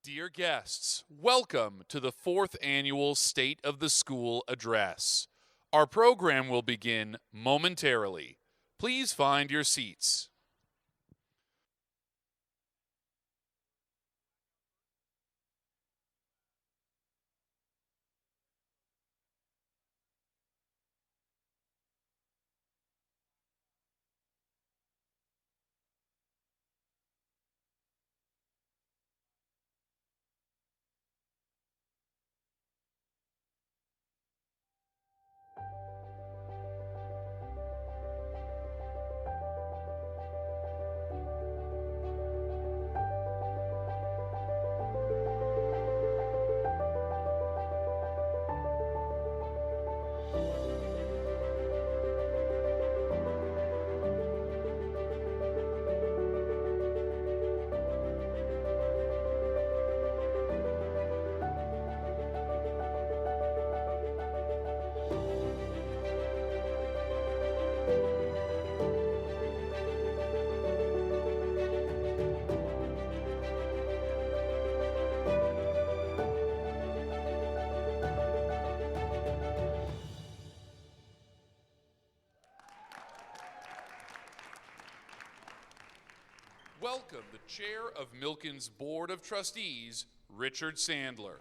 Dear guests, welcome to the 4th Annual State of the School Address. Our program will begin momentarily. Please find your seats. Welcome the Chair of Milken's Board of Trustees, Richard Sandler.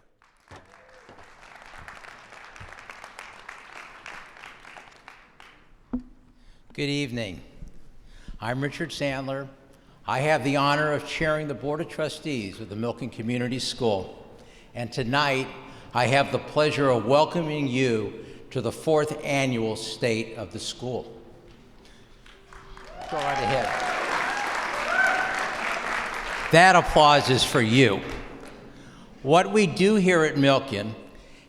Good evening. I'm Richard Sandler. I have the honor of chairing the Board of Trustees of the Milken Community School. And tonight, I have the pleasure of welcoming you to the 4th Annual State of the School. Go right ahead. That applause is for you. What we do here at Milken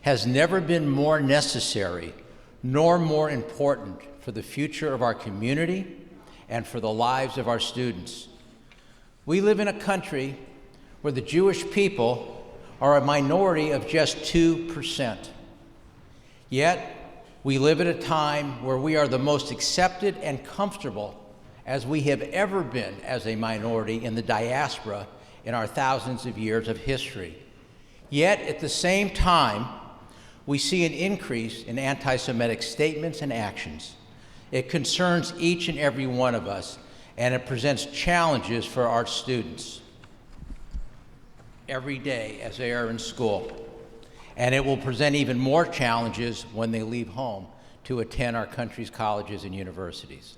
has never been more necessary nor more important for the future of our community and for the lives of our students. We live in a country where the Jewish people are a minority of just 2%. Yet, we live at a time where we are the most accepted and comfortable as we have ever been as a minority in the diaspora in our thousands of years of history. Yet, at the same time, we see an increase in anti-Semitic statements and actions. It concerns each and every one of us, and it presents challenges for our students every day as they are in school. And it will present even more challenges when they leave home to attend our country's colleges and universities.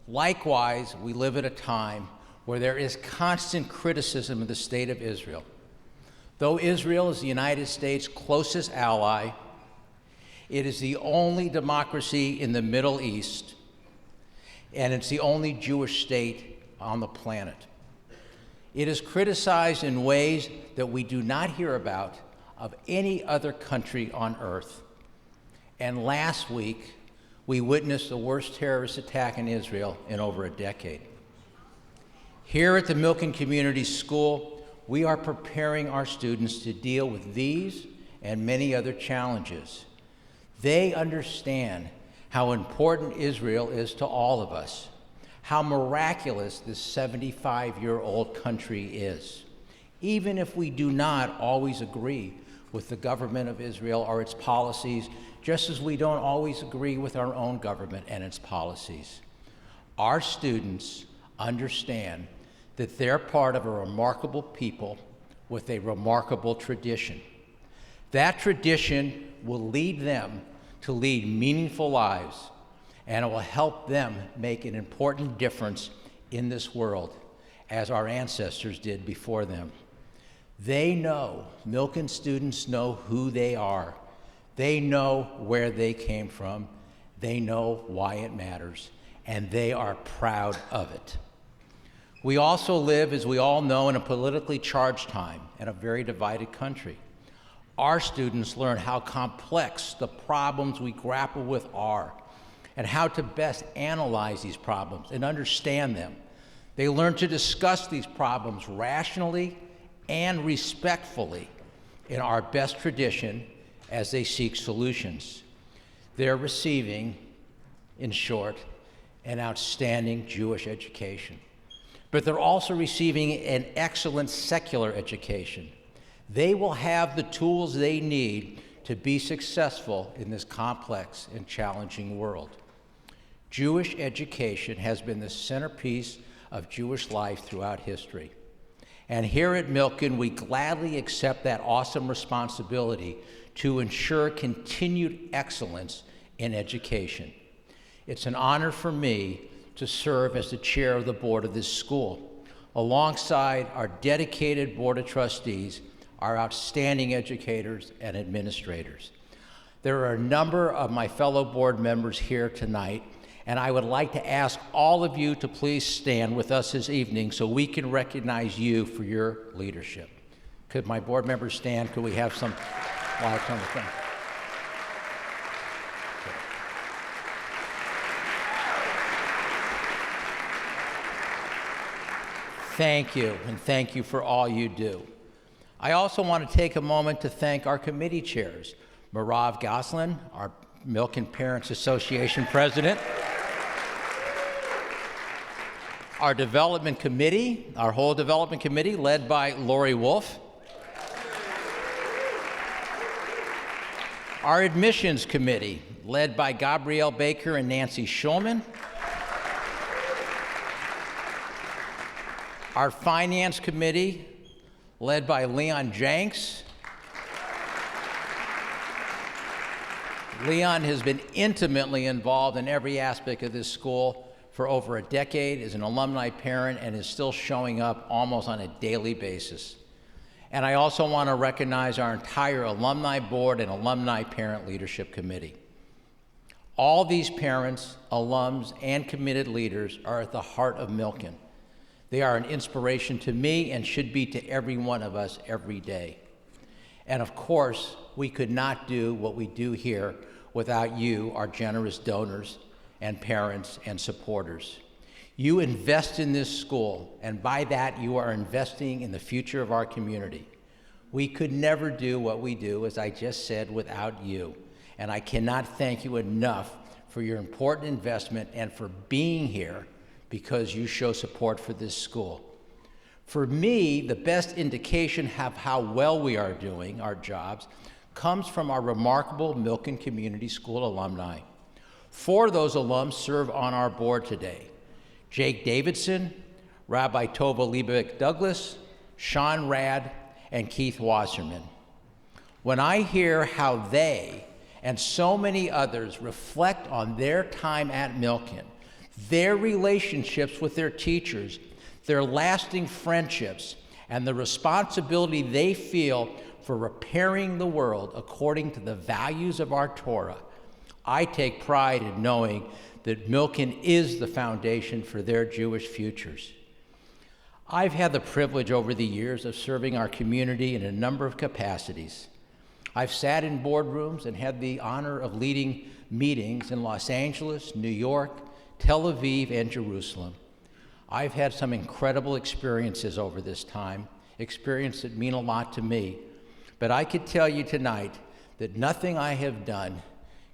Likewise, we live at a time where there is constant criticism of the state of Israel. Though Israel is the United States' closest ally, it is the only democracy in the Middle East, and it's the only Jewish state on the planet. It is criticized in ways that we do not hear about of any other country on earth. And last week, we witnessed the worst terrorist attack in Israel in over a decade. Here at the Milken Community School, we are preparing our students to deal with these and many other challenges. They understand how important Israel is to all of us, how miraculous this 75-year-old country is, even if we do not always agree with the government of Israel or its policies, just as we don't always agree with our own government and its policies. Our students understand that they're part of a remarkable people with a remarkable tradition. That tradition will lead them to lead meaningful lives, and it will help them make an important difference in this world, as our ancestors did before them. They know, Milken students know who they are. They know where they came from. They know why it matters, and they are proud of it. We also live, as we all know, in a politically charged time and a very divided country. Our students learn how complex the problems we grapple with are and how to best analyze these problems and understand them. They learn to discuss these problems rationally and respectfully in our best tradition as they seek solutions. They're receiving, in short, an outstanding Jewish education. but they're also receiving an excellent secular education. They will have the tools they need to be successful in this complex and challenging world. Jewish education has been the centerpiece of Jewish life throughout history. And here at Milken, we gladly accept that awesome responsibility to ensure continued excellence in education. It's an honor for me to serve as the chair of the board of this school, alongside our dedicated board of trustees, our outstanding educators and administrators. There are a number of my fellow board members here tonight, and I would like to ask all of you to please stand with us this evening so we can recognize you for your leadership. Could my board members stand? Could we have some lights on the front? Thank you, and thank you for all you do. I also want to take a moment to thank our committee chairs, Marav Goslin, our Milken Parents Association president, our development committee, our whole development committee led by Lori Wolf, our admissions committee led by Gabrielle Baker and Nancy Schulman, our finance committee led by Leon Jenks. Leon has been intimately involved in every aspect of this school for over a decade, is an alumni parent, and is still showing up almost on a daily basis. And I also want to recognize our entire alumni board and alumni parent leadership committee. All these parents, alums, and committed leaders are at the heart of Milken. They are an inspiration to me and should be to every one of us every day. And of course, we could not do what we do here without you, our generous donors and parents and supporters. You invest in this school, and by that you are investing in the future of our community. We could never do what we do, as I just said, without you. And I cannot thank you enough for your important investment and for being here, because you show support for this school. For me, the best indication of how well we are doing our jobs comes from our remarkable Milken Community School alumni. 4 of those alums serve on our board today: Jake Davidson, Rabbi Tova Liebeck Douglas, Sean Rad, and Keith Wasserman. When I hear how they and so many others reflect on their time at Milken, their relationships with their teachers, their lasting friendships, and the responsibility they feel for repairing the world according to the values of our Torah, I take pride in knowing that Milken is the foundation for their Jewish futures. I've had the privilege over the years of serving our community in a number of capacities. I've sat in boardrooms and had the honor of leading meetings in Los Angeles, New York, Tel Aviv, and Jerusalem. I've had some incredible experiences over this time, experiences that mean a lot to me. But I could tell you tonight that nothing I have done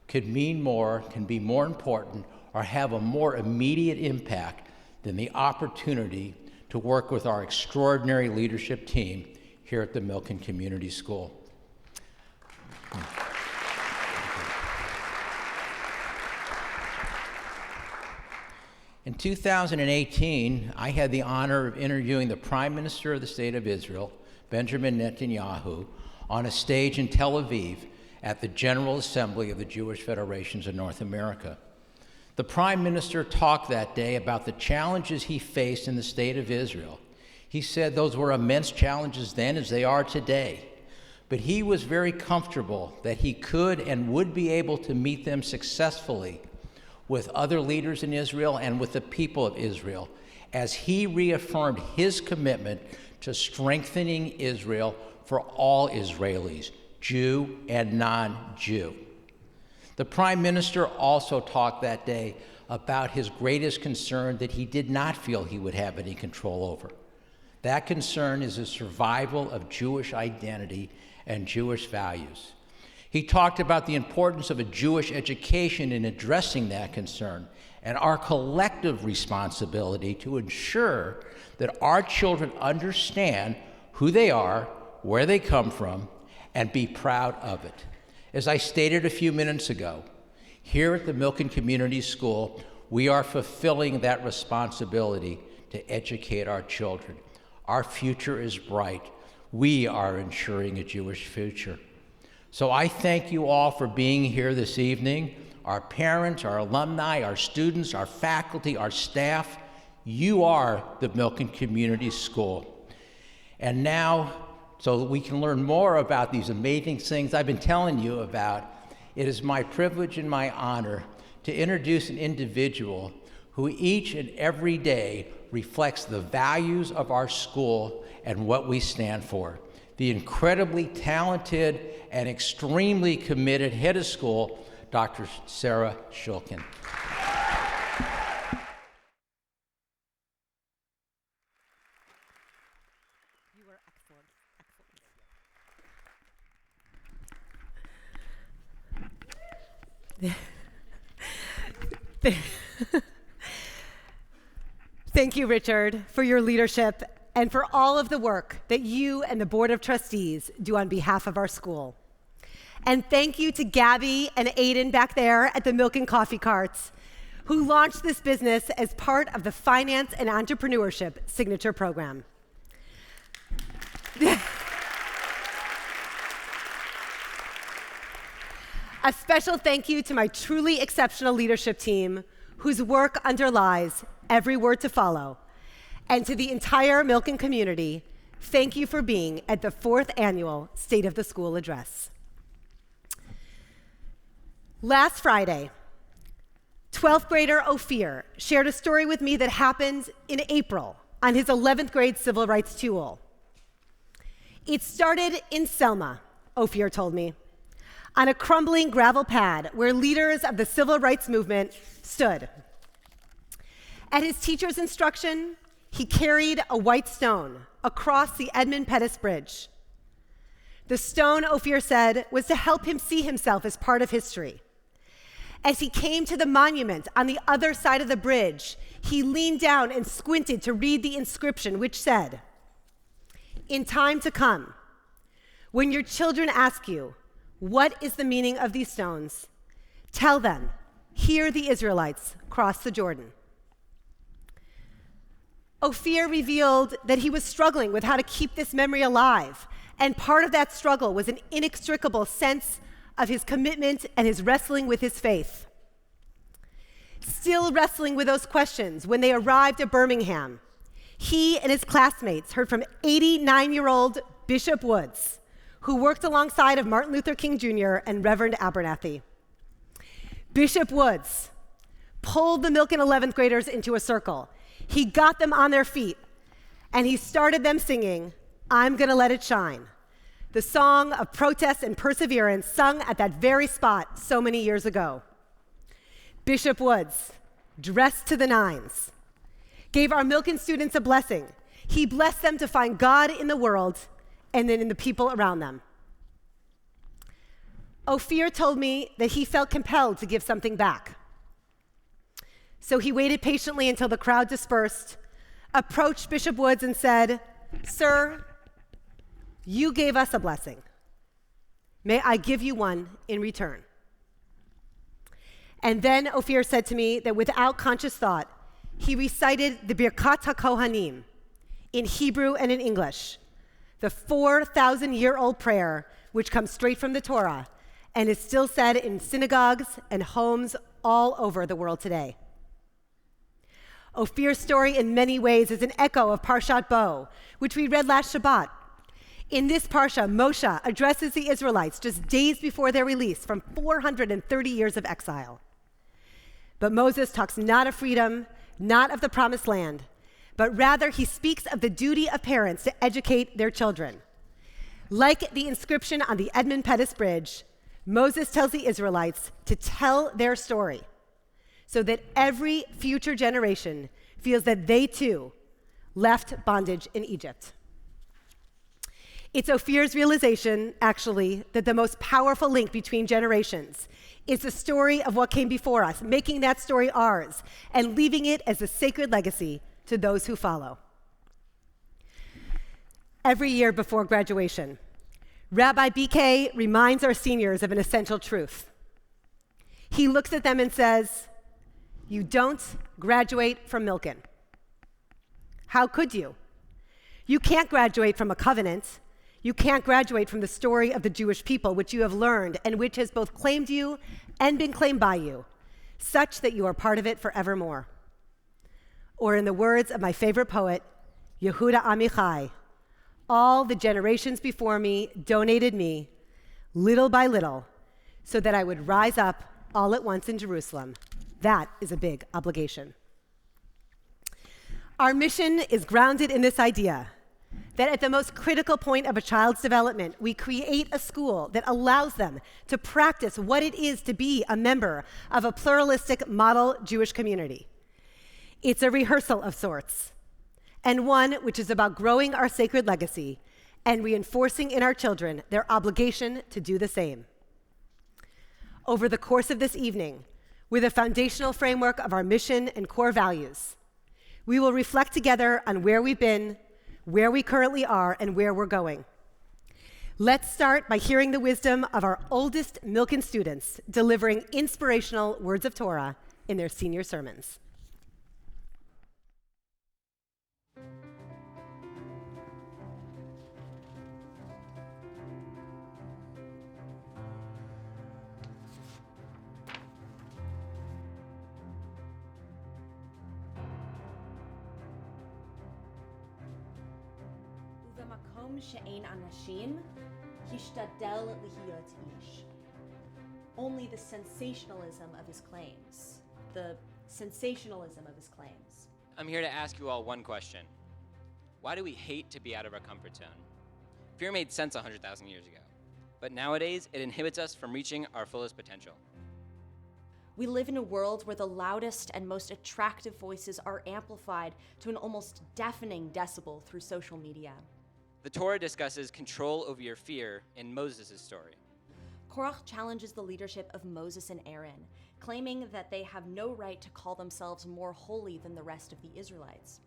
can be more important, or have a more immediate impact than the opportunity to work with our extraordinary leadership team here at the Milken Community School. In 2018, I had the honor of interviewing the Prime Minister of the State of Israel, Benjamin Netanyahu, on a stage in Tel Aviv at the General Assembly of the Jewish Federations of North America. The Prime Minister talked that day about the challenges he faced in the State of Israel. He said those were immense challenges then, as they are today, but he was very comfortable that he could and would be able to meet them successfully with other leaders in Israel and with the people of Israel, as he reaffirmed his commitment to strengthening Israel for all Israelis, Jew and non-Jew. The Prime Minister also talked that day about his greatest concern that he did not feel he would have any control over. That concern is the survival of Jewish identity and Jewish values. He talked about the importance of a Jewish education in addressing that concern and our collective responsibility to ensure that our children understand who they are, where they come from, and be proud of it. As I stated a few minutes ago, here at the Milken Community School, we are fulfilling that responsibility to educate our children. Our future is bright. We are ensuring a Jewish future. So I thank you all for being here this evening, our parents, our alumni, our students, our faculty, our staff. You are the Milken Community School. And now, so that we can learn more about these amazing things I've been telling you about, it is my privilege and my honor to introduce an individual who each and every day reflects the values of our school and what we stand for. The incredibly talented and extremely committed head of school, Dr. Sarah Shulkin. You were excellent. Thank you, Richard, for your leadership and for all of the work that you and the Board of Trustees do on behalf of our school. And thank you to Gabby and Aiden back there at the Milken Coffee Carts, who launched this business as part of the Finance and Entrepreneurship Signature Program. A special thank you to my truly exceptional leadership team, whose work underlies every word to follow. And to the entire Milken community, thank you for being at the 4th Annual State of the School Address. Last Friday, 12th grader Ophir shared a story with me that happened in April on his 11th grade civil rights tool. It started in Selma, Ophir told me, on a crumbling gravel pad where leaders of the civil rights movement stood. At his teacher's instruction, he carried a white stone across the Edmund Pettus Bridge. The stone, Ophir said, was to help him see himself as part of history. As he came to the monument on the other side of the bridge, he leaned down and squinted to read the inscription, which said, "In time to come, when your children ask you, what is the meaning of these stones? Tell them, here the Israelites crossed the Jordan." Ophir revealed that he was struggling with how to keep this memory alive, and part of that struggle was an inextricable sense of his commitment and his wrestling with his faith. Still wrestling with those questions when they arrived at Birmingham, he and his classmates heard from 89-year-old Bishop Woods, who worked alongside of Martin Luther King Jr. and Reverend Abernathy. Bishop Woods pulled the Milken 11th graders into a circle. He got them on their feet, and he started them singing, "I'm Gonna Let It Shine," the song of protest and perseverance sung at that very spot so many years ago. Bishop Woods, dressed to the nines, gave our Milken students a blessing. He blessed them to find God in the world and then in the people around them. Ophir told me that he felt compelled to give something back. So he waited patiently until the crowd dispersed, approached Bishop Woods and said, "Sir, you gave us a blessing. May I give you one in return?" And then Ophir said to me that without conscious thought, he recited the Birkat HaKohanim in Hebrew and in English, the 4,000-year-old prayer which comes straight from the Torah and is still said in synagogues and homes all over the world today. Ophir's story in many ways is an echo of Parshat Bo, which we read last Shabbat. In this Parsha, Moshe addresses the Israelites just days before their release from 430 years of exile. But Moses talks not of freedom, not of the promised land, but rather he speaks of the duty of parents to educate their children. Like the inscription on the Edmund Pettus Bridge, Moses tells the Israelites to tell their story so that every future generation feels that they too left bondage in Egypt. It's Ophir's realization, actually, that the most powerful link between generations is the story of what came before us, making that story ours, and leaving it as a sacred legacy to those who follow. Every year before graduation, Rabbi BK reminds our seniors of an essential truth. He looks at them and says, "You don't graduate from Milken. How could you? You can't graduate from a covenant. You can't graduate from the story of the Jewish people, which you have learned and which has both claimed you and been claimed by you, such that you are part of it forevermore." Or in the words of my favorite poet, Yehuda Amichai, "All the generations before me donated me, little by little, so that I would rise up all at once in Jerusalem. That is a big obligation." Our mission is grounded in this idea that at the most critical point of a child's development, we create a school that allows them to practice what it is to be a member of a pluralistic model Jewish community. It's a rehearsal of sorts, and one which is about growing our sacred legacy and reinforcing in our children their obligation to do the same. Over the course of this evening, with a foundational framework of our mission and core values, we will reflect together on where we've been, where we currently are, and where we're going. Let's start by hearing the wisdom of our oldest Milken students delivering inspirational words of Torah in their senior sermons. במקום שאין אנשים, השתדל להיות איש. Only the sensationalism of his claims. I'm here to ask you all one question. Why do we hate to be out of our comfort zone? Fear made sense 100,000 years ago, but nowadays it inhibits us from reaching our fullest potential. We live in a world where the loudest and most attractive voices are amplified to an almost deafening decibel through social media. The Torah discusses control over your fear in Moses' story. Korach challenges the leadership of Moses and Aaron, claiming that they have no right to call themselves more holy than the rest of the Israelites.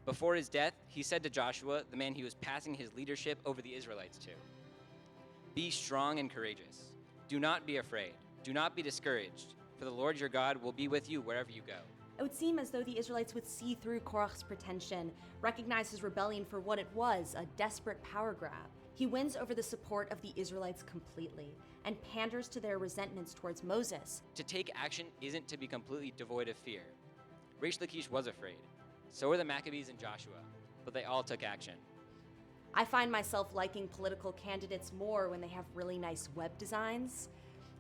Before his death, he said to Joshua, the man he was passing his leadership over the Israelites to, "Be strong and courageous. Do not be afraid. Do not be discouraged, for the Lord your God will be with you wherever you go." It would seem as though the Israelites would see through Korach's pretension, recognize his rebellion for what it was, a desperate power grab. He wins over the support of the Israelites completely and panders to their resentments towards Moses. To take action isn't to be completely devoid of fear. Rish Lakish was afraid. So were the Maccabees and Joshua, but they all took action. I find myself liking political candidates more when they have really nice web designs.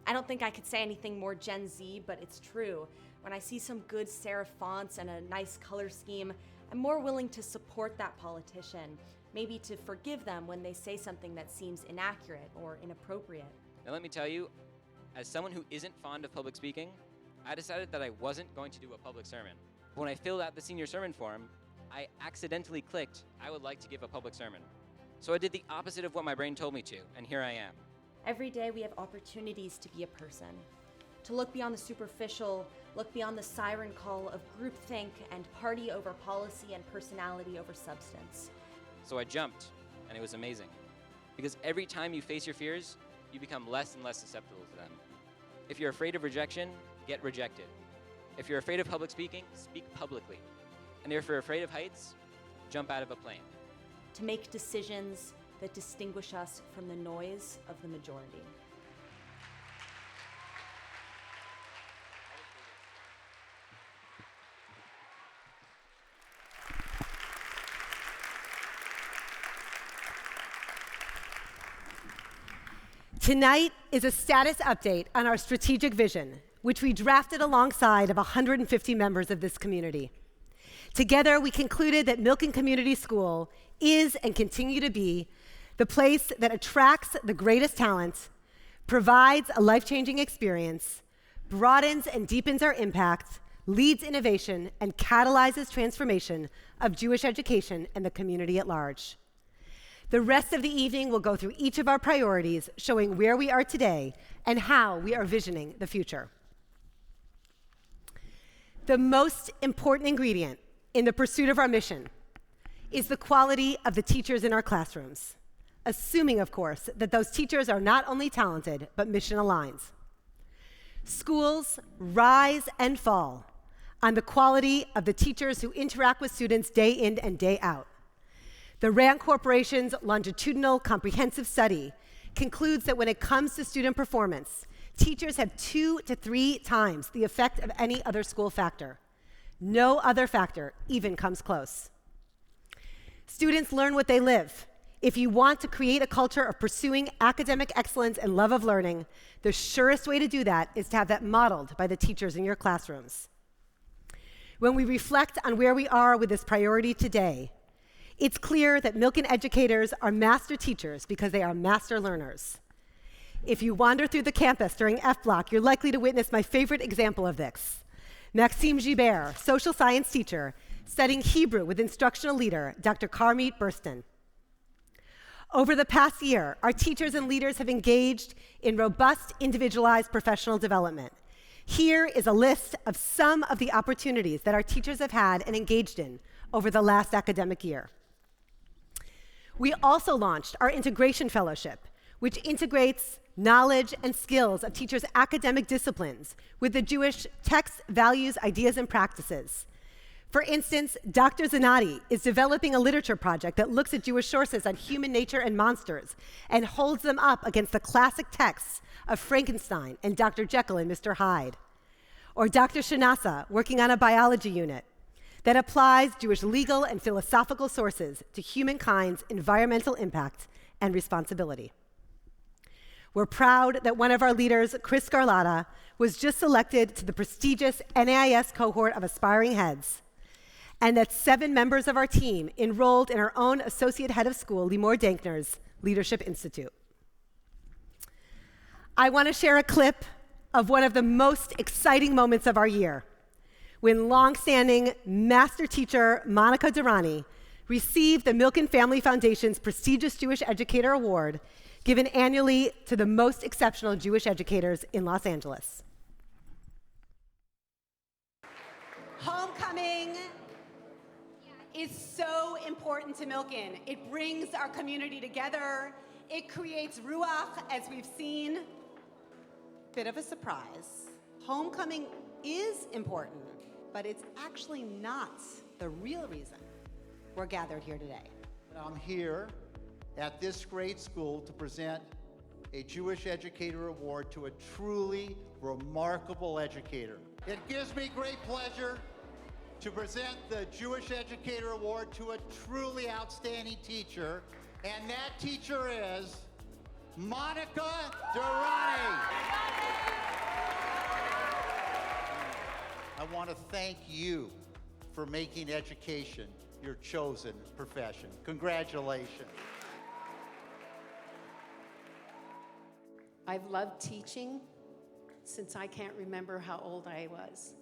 I don't think I could say anything more Gen Z, but it's true. When I see some good serif fonts and a nice color scheme, I'm more willing to support that politician, maybe to forgive them when they say something that seems inaccurate or inappropriate. Now let me tell you, as someone who isn't fond of public speaking, I decided that I wasn't going to do a public sermon. But when I filled out the senior sermon form, I accidentally clicked, I would like to give a public sermon. So I did the opposite of what my brain told me to, and here I am. Every day we have opportunities to be a person, to look beyond the superficial, look beyond the siren call of groupthink and party over policy and personality over substance. So I jumped, and it was amazing. Because every time you face your fears, you become less and less susceptible to them. If you're afraid of rejection, get rejected. If you're afraid of public speaking, speak publicly. And if you're afraid of heights, jump out of a plane. To make decisions that distinguish us from the noise of the majority. Tonight is a status update on our strategic vision, which we drafted alongside of 150 members of this community. Together, we concluded that Milken Community School is and continue to be the place that attracts the greatest talent, provides a life-changing experience, broadens and deepens our impact, leads innovation, and catalyzes transformation of Jewish education and the community at large. The rest of the evening will go through each of our priorities, showing where we are today and how we are visioning the future. The most important ingredient in the pursuit of our mission is the quality of the teachers in our classrooms, assuming, of course, that those teachers are not only talented, but mission aligned. Schools rise and fall on the quality of the teachers who interact with students day in and day out. The RAND Corporation's longitudinal comprehensive study concludes that when it comes to student performance, teachers have 2 to 3 times the effect of any other school factor. No other factor even comes close. Students learn what they live. If you want to create a culture of pursuing academic excellence and love of learning, the surest way to do that is to have that modeled by the teachers in your classrooms. When we reflect on where we are with this priority today, it's clear that Milken educators are master teachers because they are master learners. If you wander through the campus during F Block, you're likely to witness my favorite example of this. Maxime Gibert, social science teacher, studying Hebrew with instructional leader, Dr. Karmit Burston. Over the past year, our teachers and leaders have engaged in robust, individualized professional development. Here is a list of some of the opportunities that our teachers have had and engaged in over the last academic year. We also launched our Integration Fellowship, which integrates knowledge and skills of teachers' academic disciplines with the Jewish texts, values, ideas, and practices. For instance, Dr. Zanotti is developing a literature project that looks at Jewish sources on human nature and monsters and holds them up against the classic texts of Frankenstein and Dr. Jekyll and Mr. Hyde. Or Dr. Shanasa, working on a biology unit that applies Jewish legal and philosophical sources to humankind's environmental impact and responsibility. We're proud that one of our leaders, Chris Scarlatta, was just selected to the prestigious NAIS cohort of aspiring heads, and that 7 members of our team enrolled in our own associate head of school, Limor Dankner's Leadership Institute. I want to share a clip of one of the most exciting moments of our year, when longstanding master teacher Monica Durrani received the Milken Family Foundation's prestigious Jewish Educator Award, given annually to the most exceptional Jewish educators in Los Angeles. Homecoming is so important to Milken. It brings our community together. It creates ruach, as we've seen. Bit of a surprise. Homecoming is important, but it's actually not the real reason we're gathered here today. I'm here at this great school to present a Jewish Educator Award to a truly remarkable educator. It gives me great pleasure to present the Jewish Educator Award to a truly outstanding teacher, and that teacher is Monica Durrani. I want to thank you for making education your chosen profession. Congratulations. I've loved teaching since I can't remember how old I was.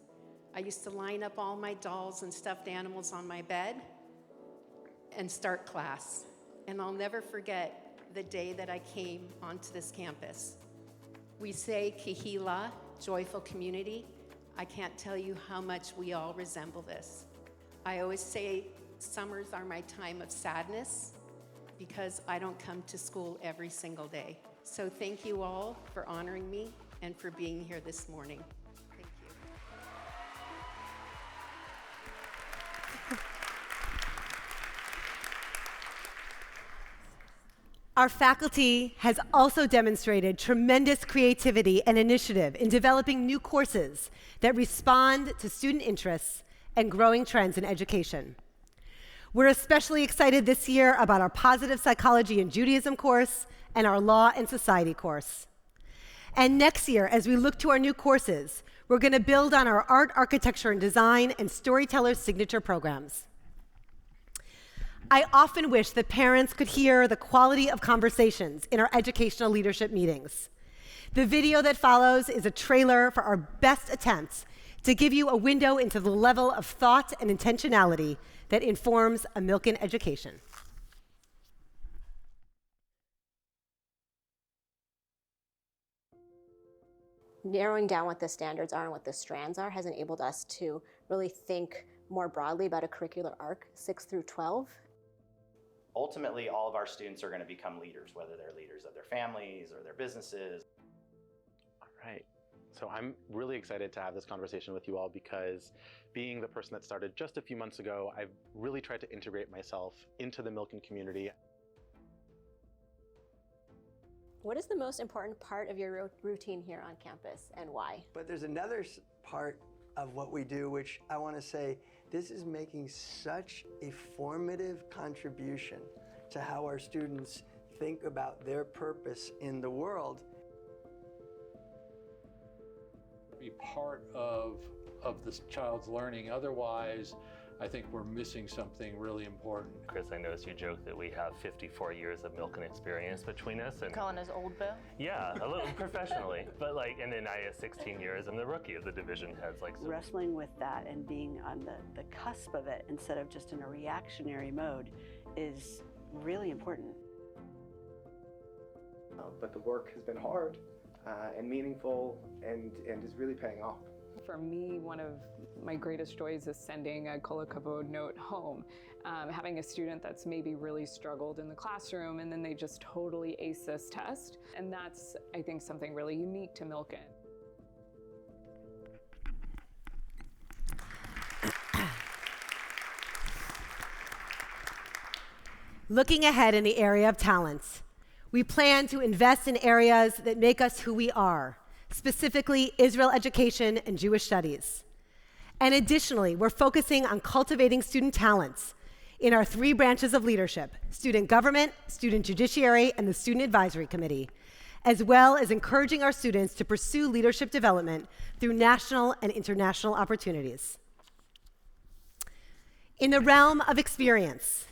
I used to line up all my dolls and stuffed animals on my bed and start class. And I'll never forget the day that I came onto this campus. We say Kehila, joyful community. I can't tell you how much we all resemble this. I always say summers are my time of sadness because I don't come to school every single day. So thank you all for honoring me and for being here this morning. Thank you. Our faculty has also demonstrated tremendous creativity and initiative in developing new courses that respond to student interests and growing trends in education. We're especially excited this year about our Positive Psychology and Judaism course and our Law and Society course. And next year, as we look to our new courses, we're going to build on our Art, Architecture, and Design and Storyteller's signature programs. I often wish that parents could hear the quality of conversations in our educational leadership meetings. The video that follows is a trailer for our best attempts to give you a window into the level of thought and intentionality that informs a Milken education. narrowing down what the standards are and what the strands are has enabled us to really think more broadly about a curricular arc, 6 through 12. Ultimately, all of our students are going to become leaders, whether they're leaders of their families or their businesses. All right. So I'm really excited to have this conversation with you all because being the person that started just a few months ago, I've really tried to integrate myself into the Milken community. What is the most important part of your routine here on campus and why? But there's another part of what we do, which I want to say, this is making such a formative contribution to how our students think about their purpose in the world. Be part of this child's learning. Otherwise, I think we're missing something really important. Chris, I noticed you joked that we have 54 years of Milken experience between us. And calling us old, Bill? Yeah, a little professionally. But and then I have 16 years. I'm the rookie of the division heads. So. Wrestling with that and being on the cusp of it instead of just in a reactionary mode is really important. But the work has been hard and meaningful and is really paying off. For me, one of my greatest joys is sending a Kol HaKavod note home. Having a student that's maybe really struggled in the classroom and then they just totally ace this test. And that's, I think, something really unique to Milken. Looking ahead in the area of talents, we plan to invest in areas that make us who we are, specifically Israel education and Jewish studies. And additionally, we're focusing on cultivating student talents in our 3 branches of leadership: student government, student judiciary, and the student advisory committee, as well as encouraging our students to pursue leadership development through national and international opportunities. In the realm of experience,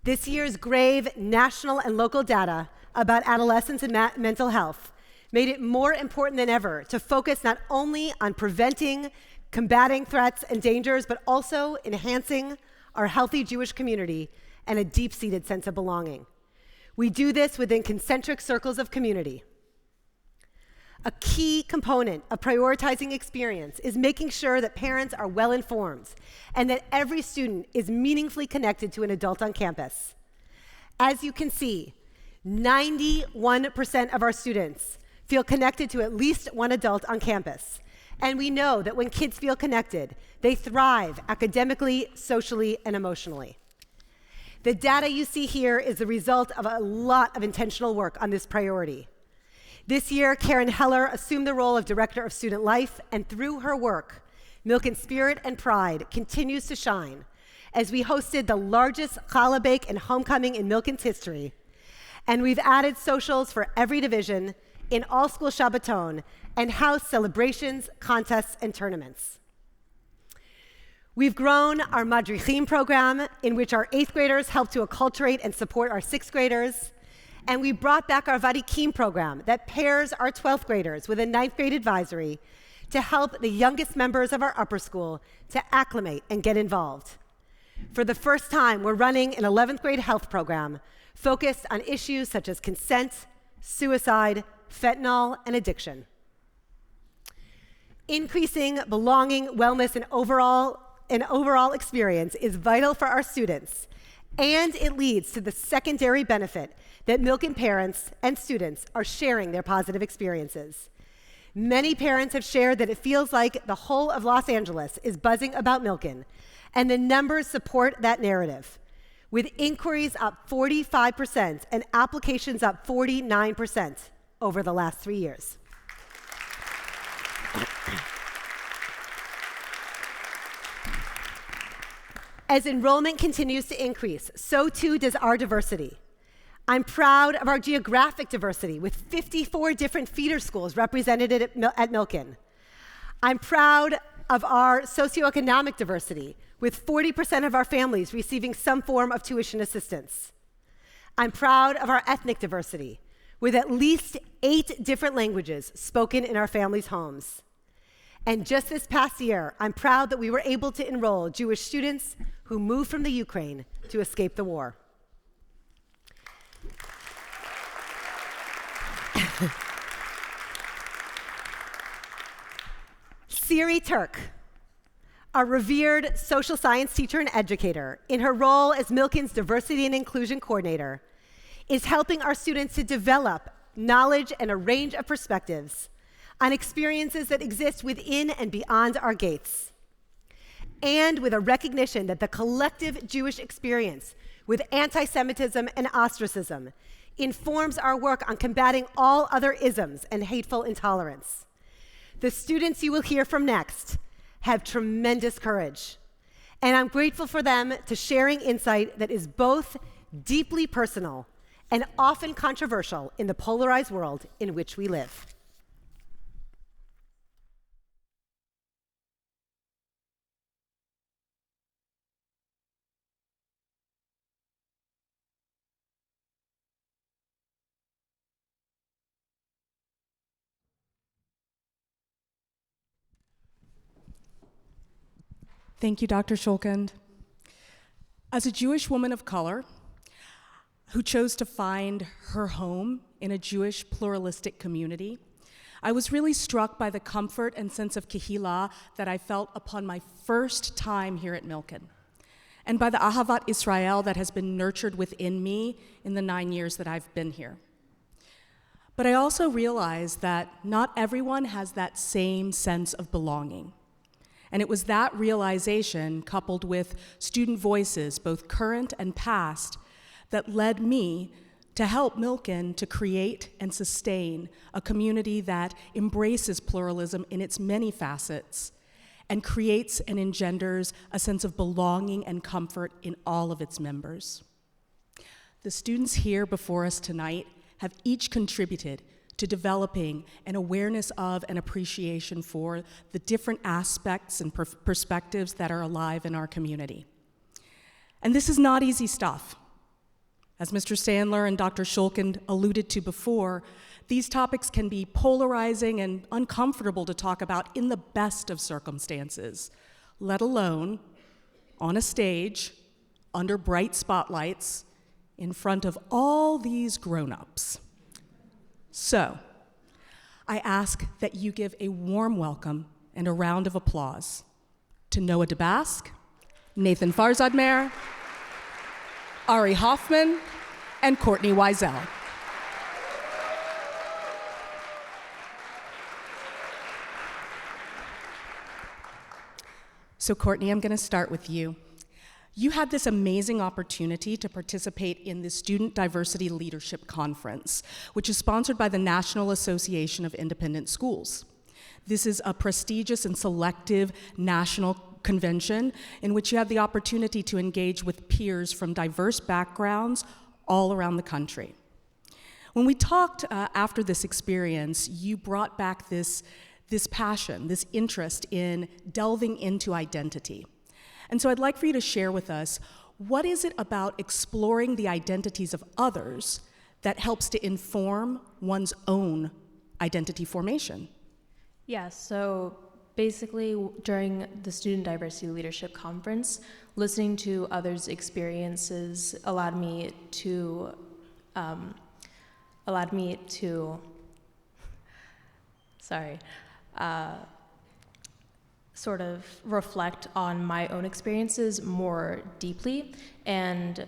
this year's grave national and local data about adolescence and mental health made it more important than ever to focus not only on preventing, combating threats and dangers, but also enhancing our healthy Jewish community and a deep-seated sense of belonging. We do this within concentric circles of community. A key component of prioritizing experience is making sure that parents are well-informed and that every student is meaningfully connected to an adult on campus. As you can see, 91% of our students feel connected to at least one adult on campus. And we know that when kids feel connected, they thrive academically, socially, and emotionally. The data you see here is the result of a lot of intentional work on this priority. This year, Karen Heller assumed the role of Director of Student Life, and through her work, Milken's spirit and pride continues to shine as we hosted the largest challah bake and homecoming in Milken's history. And we've added socials for every division in all school Shabbaton and house celebrations, contests, and tournaments. We've grown our Madrichim program, in which our 8th graders help to acculturate and support our 6th graders. And we brought back our Varikim program that pairs our 12th graders with a 9th grade advisory to help the youngest members of our upper school to acclimate and get involved. For the first time, we're running an 11th grade health program focused on issues such as consent, suicide, fentanyl, and addiction. Increasing belonging, wellness, and overall experience is vital for our students, and it leads to the secondary benefit that Milken parents and students are sharing their positive experiences. Many parents have shared that it feels like the whole of Los Angeles is buzzing about Milken, and the numbers support that narrative, with inquiries up 45% and applications up 49% over the last 3 years. As enrollment continues to increase, so too does our diversity. I'm proud of our geographic diversity, with 54 different feeder schools represented at Milken. I'm proud of our socioeconomic diversity, with 40% of our families receiving some form of tuition assistance. I'm proud of our ethnic diversity, with at least 8 different languages spoken in our families' homes. And just this past year, I'm proud that we were able to enroll Jewish students who moved from the Ukraine to escape the war. Siri Turk, a revered social science teacher and educator, in her role as Milken's Diversity and Inclusion Coordinator, is helping our students to develop knowledge and a range of perspectives on experiences that exist within and beyond our gates. And with a recognition that the collective Jewish experience with anti-Semitism and ostracism informs our work on combating all other isms and hateful intolerance. The students you will hear from next have tremendous courage, and I'm grateful for them to sharing insight that is both deeply personal and often controversial in the polarized world in which we live. Thank you, Dr. Shulkind. As a Jewish woman of color who chose to find her home in a Jewish pluralistic community, I was really struck by the comfort and sense of kehillah that I felt upon my first time here at Milken, and by the Ahavat Israel that has been nurtured within me in the 9 years that I've been here. But I also realized that not everyone has that same sense of belonging. And it was that realization, coupled with student voices, both current and past, that led me to help Milken to create and sustain a community that embraces pluralism in its many facets and creates and engenders a sense of belonging and comfort in all of its members. The students here before us tonight have each contributed to developing an awareness of and appreciation for the different aspects and perspectives that are alive in our community. And this is not easy stuff. As Mr. Sandler and Dr. Shulkind alluded to before, these topics can be polarizing and uncomfortable to talk about in the best of circumstances, let alone on a stage, under bright spotlights, in front of all these grown-ups. So, I ask that you give a warm welcome and a round of applause to Noah DeBask, Nathan Farzadmer, Ari Hoffman, and Courtney Wiesel. So Courtney, I'm going to start with you. You had this amazing opportunity to participate in the Student Diversity Leadership Conference, which is sponsored by the National Association of Independent Schools. This is a prestigious and selective national convention in which you have the opportunity to engage with peers from diverse backgrounds all around the country. When we talked after this experience, you brought back this passion, this interest in delving into identity. And so I'd like for you to share with us, what is it about exploring the identities of others that helps to inform one's own identity formation? Yeah, so basically during the Student Diversity Leadership Conference, listening to others' experiences allowed me to sort of reflect on my own experiences more deeply, and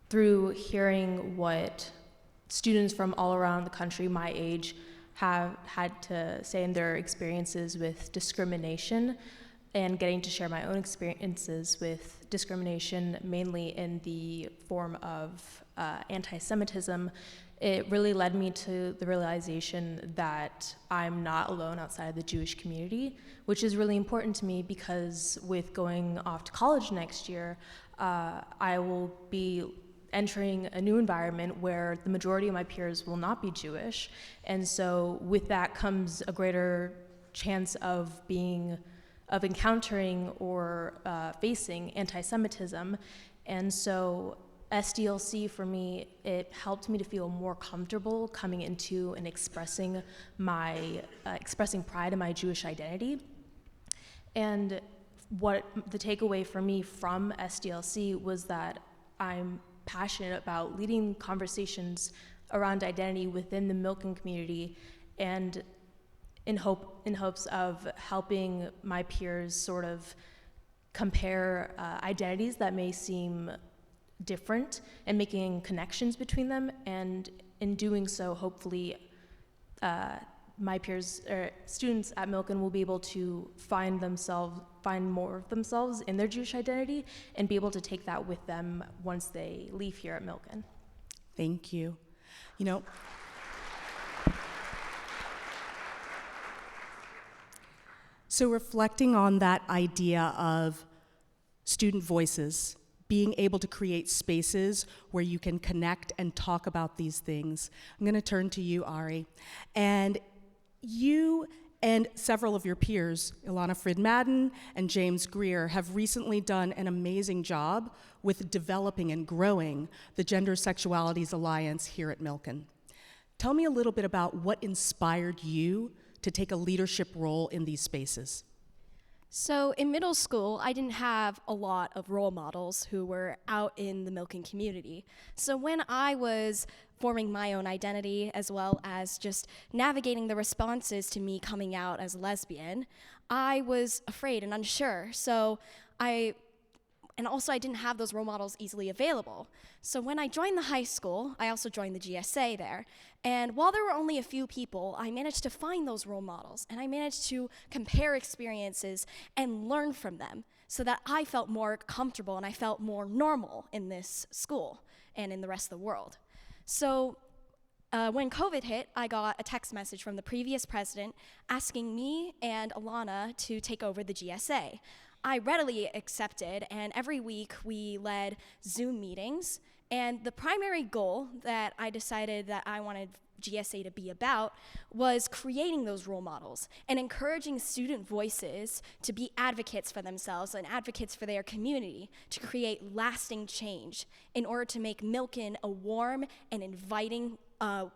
through hearing what students from all around the country my age have had to say in their experiences with discrimination, and getting to share my own experiences with discrimination, mainly in the form of anti-Semitism, it really led me to the realization that I'm not alone outside of the Jewish community, which is really important to me because with going off to college next year, I will be entering a new environment where the majority of my peers will not be Jewish. And so with that comes a greater chance of encountering or facing anti-Semitism. And so SDLC for me, it helped me to feel more comfortable coming into and expressing pride in my Jewish identity. And what the takeaway for me from SDLC was that I'm passionate about leading conversations around identity within the Milken community, and in hopes of helping my peers sort of compare identities that may seem different and making connections between them, and in doing so, hopefully my peers or students at Milken will be able to find more of themselves in their Jewish identity and be able to take that with them once they leave here at Milken. Thank you. You know, so reflecting on that idea of student voices, being able to create spaces where you can connect and talk about these things. I'm going to turn to you, Ari. And you and several of your peers, Ilana Frid-Madden and James Greer, have recently done an amazing job with developing and growing the Gender Sexualities Alliance here at Milken. Tell me a little bit about what inspired you to take a leadership role in these spaces. So in middle school, I didn't have a lot of role models who were out in the Milken community. So when I was forming my own identity, as well as just navigating the responses to me coming out as lesbian, I was afraid and unsure. And also I didn't have those role models easily available. So when I joined the high school, I also joined the GSA there. And while there were only a few people, I managed to find those role models, and I managed to compare experiences and learn from them so that I felt more comfortable and I felt more normal in this school and in the rest of the world. So when COVID hit, I got a text message from the previous president asking me and Ilana to take over the GSA. I readily accepted, and every week we led Zoom meetings, and the primary goal that I decided that I wanted GSA to be about was creating those role models and encouraging student voices to be advocates for themselves and advocates for their community to create lasting change in order to make Milken a warm and inviting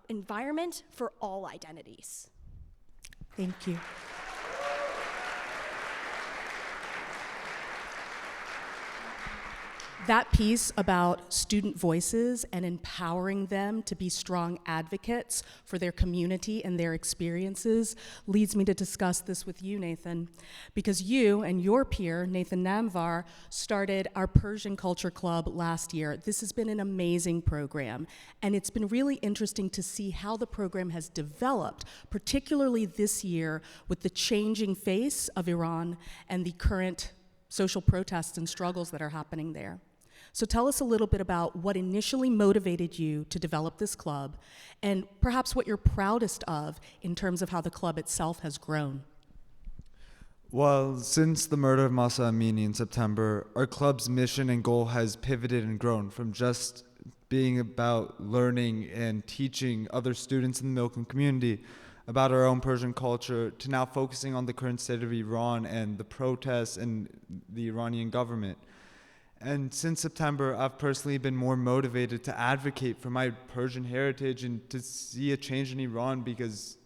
environment for all identities. Thank you. That piece about student voices and empowering them to be strong advocates for their community and their experiences leads me to discuss this with you, Nathan, because you and your peer, Nathan Namvar, started our Persian Culture Club last year. This has been an amazing program, and it's been really interesting to see how the program has developed, particularly this year with the changing face of Iran and the current social protests and struggles that are happening there. So tell us a little bit about what initially motivated you to develop this club, and perhaps what you're proudest of in terms of how the club itself has grown. Well, since the murder of Mahsa Amini in September, our club's mission and goal has pivoted and grown from just being about learning and teaching other students in the Milken community about our own Persian culture to now focusing on the current state of Iran and the protests and the Iranian government. And since September, I've personally been more motivated to advocate for my Persian heritage and to see a change in Iran, because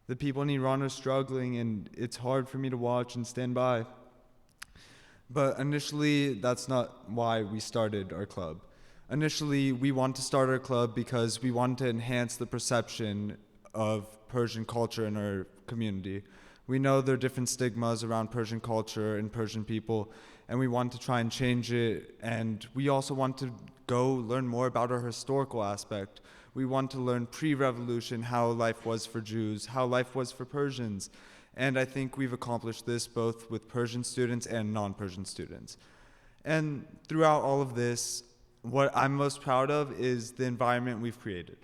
the people in Iran are struggling and it's hard for me to watch and stand by. But initially, that's not why we started our club. Initially, we wanted to start our club because we wanted to enhance the perception of Persian culture in our community. We know there are different stigmas around Persian culture and Persian people, and we want to try and change it. And we also want to go learn more about our historical aspect. We want to learn pre-revolution how life was for Jews, how life was for Persians. And I think we've accomplished this both with Persian students and non-Persian students. And throughout all of this, what I'm most proud of is the environment we've created.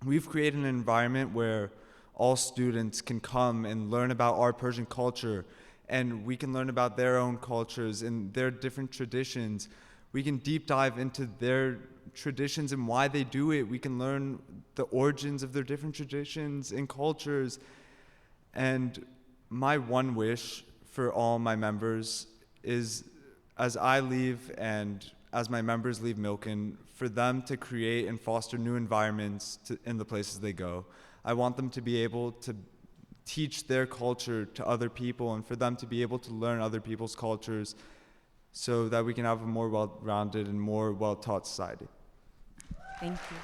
We've created an environment where all students can come and learn about our Persian culture, and we can learn about their own cultures and their different traditions. We can deep dive into their traditions and why they do it. We can learn the origins of their different traditions and cultures. And my one wish for all my members is, as I leave and as my members leave Milken, for them to create and foster new environments in the places they go. I want them to be able to teach their culture to other people and for them to be able to learn other people's cultures so that we can have a more well-rounded and more well-taught society. Thank you.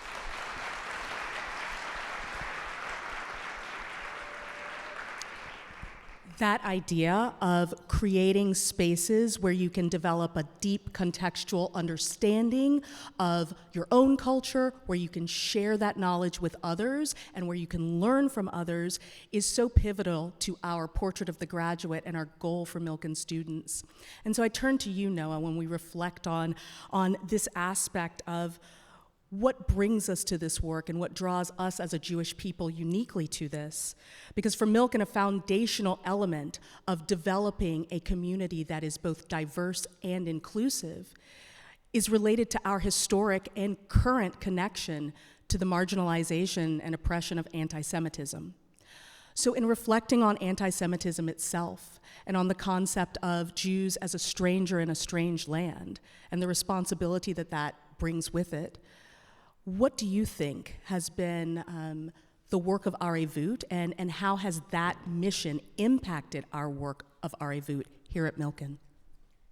That idea of creating spaces where you can develop a deep contextual understanding of your own culture, where you can share that knowledge with others, and where you can learn from others is so pivotal to our portrait of the graduate and our goal for Milken students. And so I turn to you, Noah, when we reflect on this aspect of what brings us to this work and what draws us as a Jewish people uniquely to this. Because for Milken, a foundational element of developing a community that is both diverse and inclusive is related to our historic and current connection to the marginalization and oppression of anti-Semitism. So in reflecting on anti-Semitism itself and on the concept of Jews as a stranger in a strange land and the responsibility that that brings with it, what do you think has been the work of Arevut, and how has that mission impacted our work of Arevut here at Milken?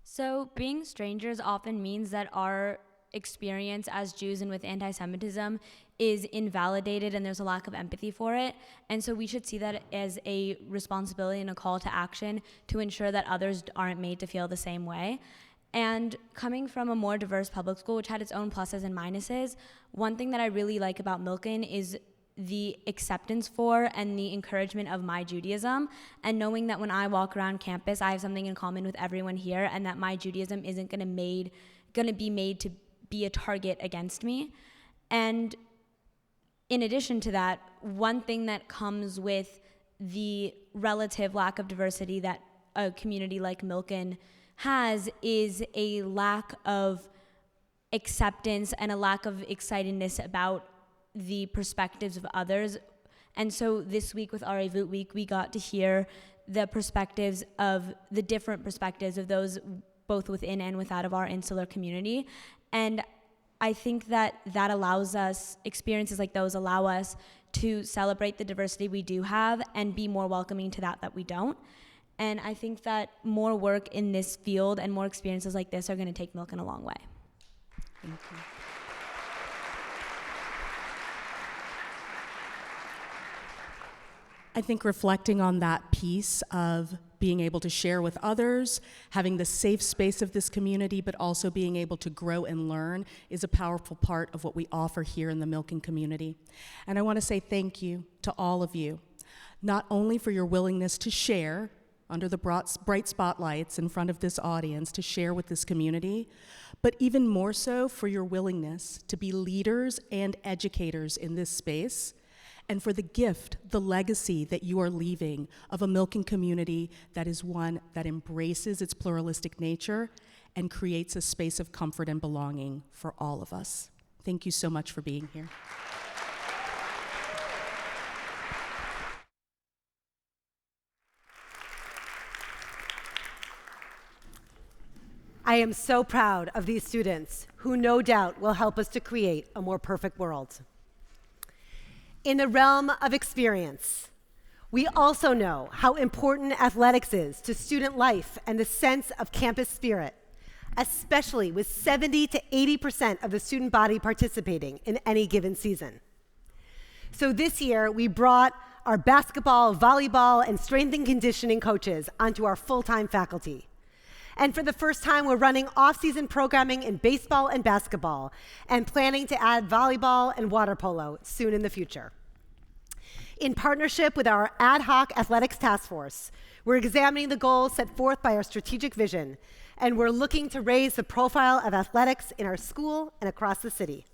So being strangers often means that our experience as Jews and with anti-Semitism is invalidated, and there's a lack of empathy for it. And so we should see that as a responsibility and a call to action to ensure that others aren't made to feel the same way. And coming from a more diverse public school, which had its own pluses and minuses, one thing that I really like about Milken is the acceptance for and the encouragement of my Judaism, and knowing that when I walk around campus, I have something in common with everyone here, and that my Judaism isn't going to be made to be a target against me. And in addition to that, one thing that comes with the relative lack of diversity that a community like Milken has is a lack of acceptance and a lack of excitedness about the perspectives of others. And so this week with Arevut Week, we got to hear the perspectives of the different perspectives of those both within and without of our insular community. And I think that allows us, experiences like those allow us to celebrate the diversity we do have and be more welcoming to that we don't. And I think that more work in this field and more experiences like this are going to take Milken a long way. Thank you. I think reflecting on that piece of being able to share with others, having the safe space of this community, but also being able to grow and learn is a powerful part of what we offer here in the Milken community. And I want to say thank you to all of you, not only for your willingness to share under the bright spotlights in front of this audience to share with this community, but even more so for your willingness to be leaders and educators in this space, and for the gift, the legacy that you are leaving of a Milken community that is one that embraces its pluralistic nature and creates a space of comfort and belonging for all of us. Thank you so much for being here. I am so proud of these students who no doubt will help us to create a more perfect world. In the realm of experience, we also know how important athletics is to student life and the sense of campus spirit, especially with 70 to 80% of the student body participating in any given season. So this year, we brought our basketball, volleyball, and strength and conditioning coaches onto our full-time faculty. And for the first time, we're running off-season programming in baseball and basketball and planning to add volleyball and water polo soon in the future. In partnership with our ad hoc athletics task force, we're examining the goals set forth by our strategic vision, and we're looking to raise the profile of athletics in our school and across the city.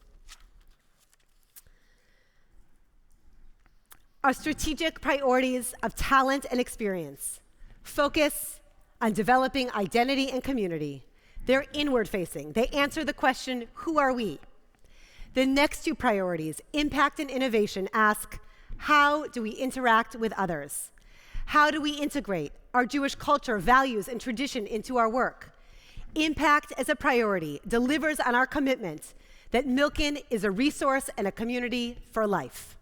Our strategic priorities of talent and experience focus on developing identity and community. They're inward-facing. They answer the question, who are we? The next two priorities, impact and innovation, ask, how do we interact with others? How do we integrate our Jewish culture, values, and tradition into our work? Impact as a priority delivers on our commitment that Milken is a resource and a community for life.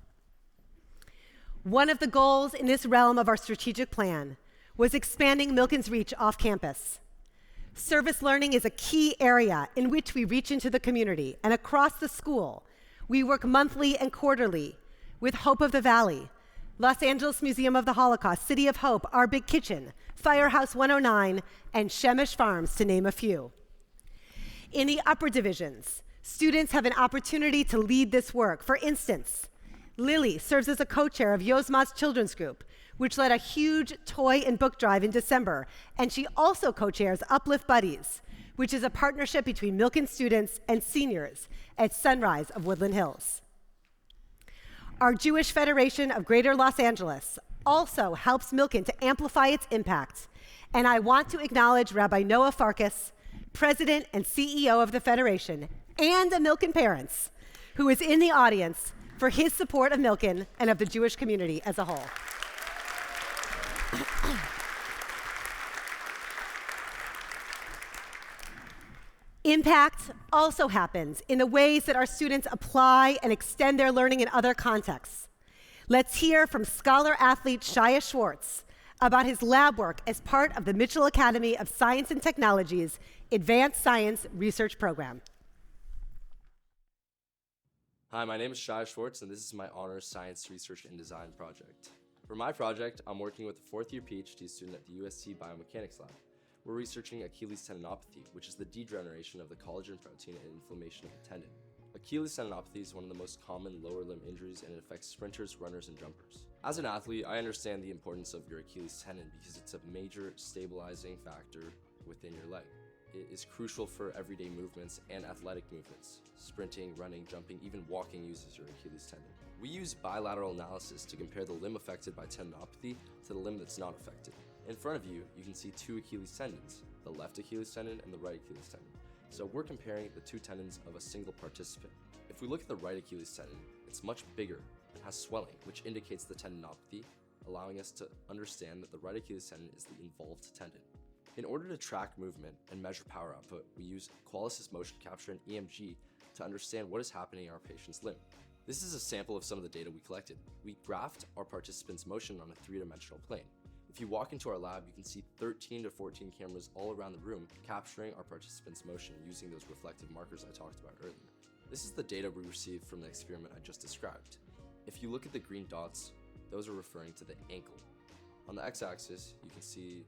One of the goals in this realm of our strategic plan was expanding Milken's reach off campus. Service learning is a key area in which we reach into the community, and across the school, we work monthly and quarterly with Hope of the Valley, Los Angeles Museum of the Holocaust, City of Hope, Our Big Kitchen, Firehouse 109, and Shemesh Farms, to name a few. In the upper divisions, students have an opportunity to lead this work. For instance, Lily serves as a co-chair of Yozma's children's group, which led a huge toy and book drive in December, and she also co-chairs Uplift Buddies, which is a partnership between Milken students and seniors at Sunrise of Woodland Hills. Our Jewish Federation of Greater Los Angeles also helps Milken to amplify its impact, and I want to acknowledge Rabbi Noah Farkas, President and CEO of the Federation, and a Milken parents, who is in the audience, for his support of Milken and of the Jewish community as a whole. Impact also happens in the ways that our students apply and extend their learning in other contexts. Let's hear from scholar-athlete Shia Schwartz about his lab work as part of the Mitchell Academy of Science and Technology's Advanced Science Research Program. Hi, my name is Shia Schwartz, and this is my honors science research and design project. For my project, I'm working with a fourth-year PhD student at the USC Biomechanics Lab. We're researching Achilles tendinopathy, which is the degeneration of the collagen protein and inflammation of the tendon. Achilles tendinopathy is one of the most common lower limb injuries, and it affects sprinters, runners, and jumpers. As an athlete, I understand the importance of your Achilles tendon because it's a major stabilizing factor within your leg. It is crucial for everyday movements and athletic movements. Sprinting, running, jumping, even walking uses your Achilles tendon. We use bilateral analysis to compare the limb affected by tendinopathy to the limb that's not affected. In front of you, you can see two Achilles tendons, the left Achilles tendon and the right Achilles tendon. So we're comparing the two tendons of a single participant. If we look at the right Achilles tendon, it's much bigger and has swelling, which indicates the tendinopathy, allowing us to understand that the right Achilles tendon is the involved tendon. In order to track movement and measure power output, we use Qualisys motion capture and EMG to understand what is happening in our patient's limb. This is a sample of some of the data we collected. We graphed our participants' motion on a three-dimensional plane. If you walk into our lab, you can see 13 to 14 cameras all around the room capturing our participants' motion using those reflective markers I talked about earlier. This is the data we received from the experiment I just described. If you look at the green dots, those are referring to the ankle. On the x-axis, you can see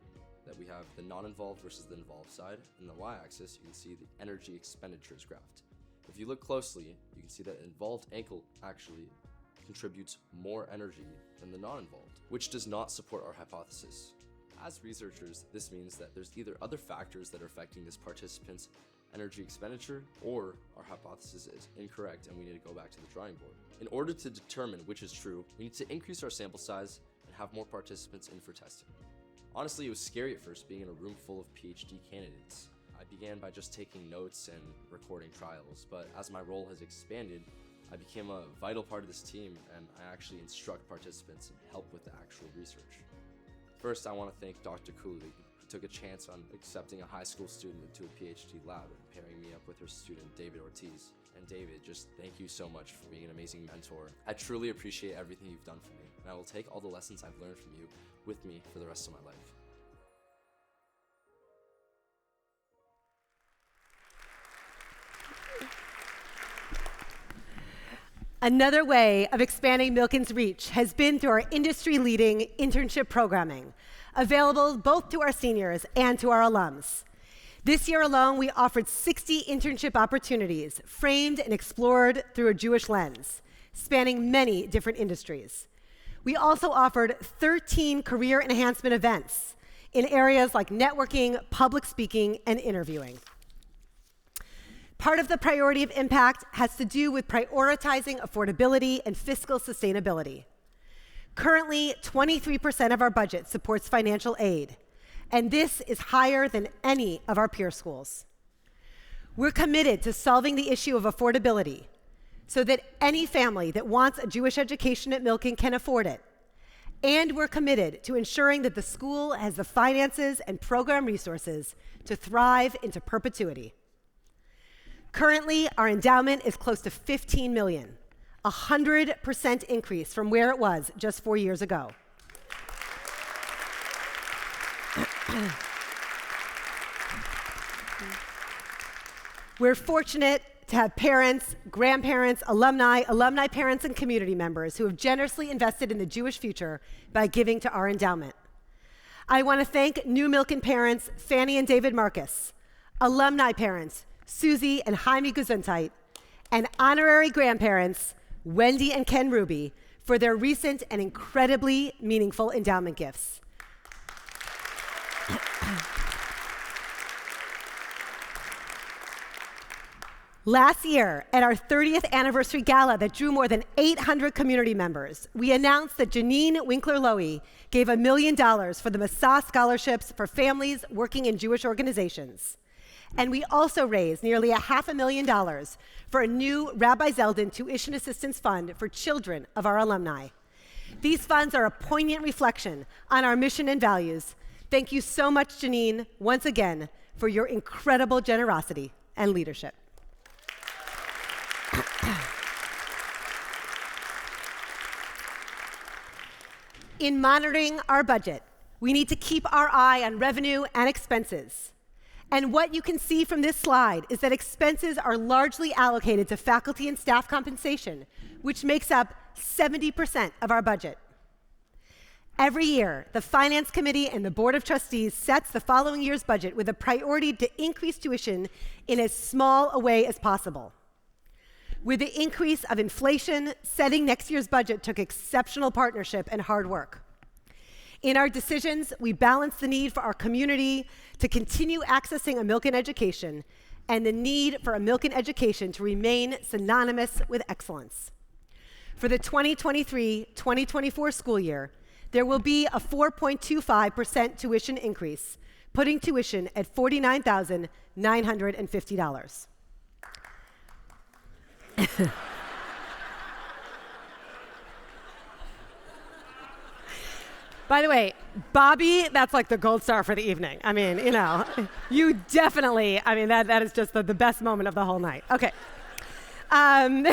that we have the non-involved versus the involved side, and the y-axis, you can see the energy expenditures graphed. If you look closely, you can see that involved ankle actually contributes more energy than the non-involved, which does not support our hypothesis. As researchers, this means that there's either other factors that are affecting this participant's energy expenditure, or our hypothesis is incorrect and we need to go back to the drawing board. In order to determine which is true, we need to increase our sample size and have more participants in for testing. Honestly, it was scary at first being in a room full of PhD candidates. I began by just taking notes and recording trials, but as my role has expanded, I became a vital part of this team, and I actually instruct participants and help with the actual research. First, I want to thank Dr. Cooley, who took a chance on accepting a high school student into a PhD lab and pairing me up with her student, David Ortiz. And David, just thank you so much for being an amazing mentor. I truly appreciate everything you've done for me, and I will take all the lessons I've learned from you with me for the rest of my life. Another way of expanding Milken's reach has been through our industry-leading internship programming, available both to our seniors and to our alums. This year alone, we offered 60 internship opportunities, framed and explored through a Jewish lens, spanning many different industries. We also offered 13 career enhancement events in areas like networking, public speaking, and interviewing. Part of the priority of impact has to do with prioritizing affordability and fiscal sustainability. Currently, 23% of our budget supports financial aid, and this is higher than any of our peer schools. We're committed to solving the issue of affordability so that any family that wants a Jewish education at Milken can afford it. And we're committed to ensuring that the school has the finances and program resources to thrive into perpetuity. Currently, our endowment is close to $15 million, a 100% increase from where it was just 4 years ago. We're fortunate to have parents, grandparents, alumni parents, and community members who have generously invested in the Jewish future by giving to our endowment. I want to thank new Milken parents, Fanny and David Marcus, alumni parents, Susie and Jaime Gesundheit, and honorary grandparents, Wendy and Ken Ruby, for their recent and incredibly meaningful endowment gifts. Last year, at our 30th anniversary gala that drew more than 800 community members, we announced that Janine Winkler-Lowy gave $1 million for the Massa scholarships for families working in Jewish organizations. And we also raised nearly $500,000 for a new Rabbi Zeldin tuition assistance fund for children of our alumni. These funds are a poignant reflection on our mission and values. Thank you so much, Janine, once again, for your incredible generosity and leadership. In monitoring our budget, we need to keep our eye on revenue and expenses. And what you can see from this slide is that expenses are largely allocated to faculty and staff compensation, which makes up 70% of our budget. Every year, the Finance Committee and the Board of Trustees sets the following year's budget with a priority to increase tuition in as small a way as possible. With the increase of inflation, setting next year's budget took exceptional partnership and hard work. In our decisions, we balanced the need for our community to continue accessing a Milken education and the need for a Milken education to remain synonymous with excellence. For the 2023-2024 school year, there will be a 4.25% tuition increase, putting tuition at $49,950. By the way, Bobby, that's like the gold star for the evening. I mean, you know, you definitely, I mean, that is just the best moment of the whole night. Okay. I mean,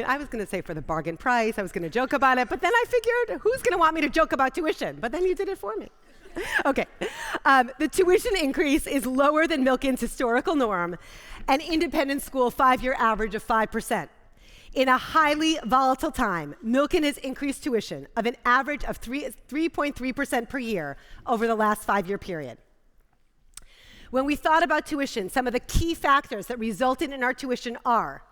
I was going to say for the bargain price, I was going to joke about it, but then I figured, who's going to want me to joke about tuition? But then you did it for me. Okay. The tuition increase is lower than Milken's historical norm, an independent school 5-year average of 5%. In a highly volatile time, Milken has increased tuition of an average of 3.3% per year over the last 5-year period. When we thought about tuition, some of the key factors that resulted in our tuition are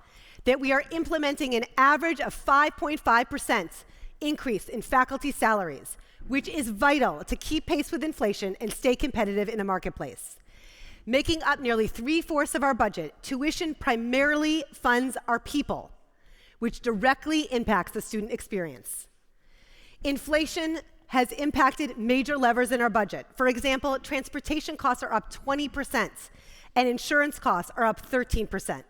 that we are implementing an average of 5.5% increase in faculty salaries, which is vital to keep pace with inflation and stay competitive in the marketplace. Making up nearly 3/4 of our budget, tuition primarily funds our people, which directly impacts the student experience. Inflation has impacted major levers in our budget. For example, transportation costs are up 20%, and insurance costs are up 13%.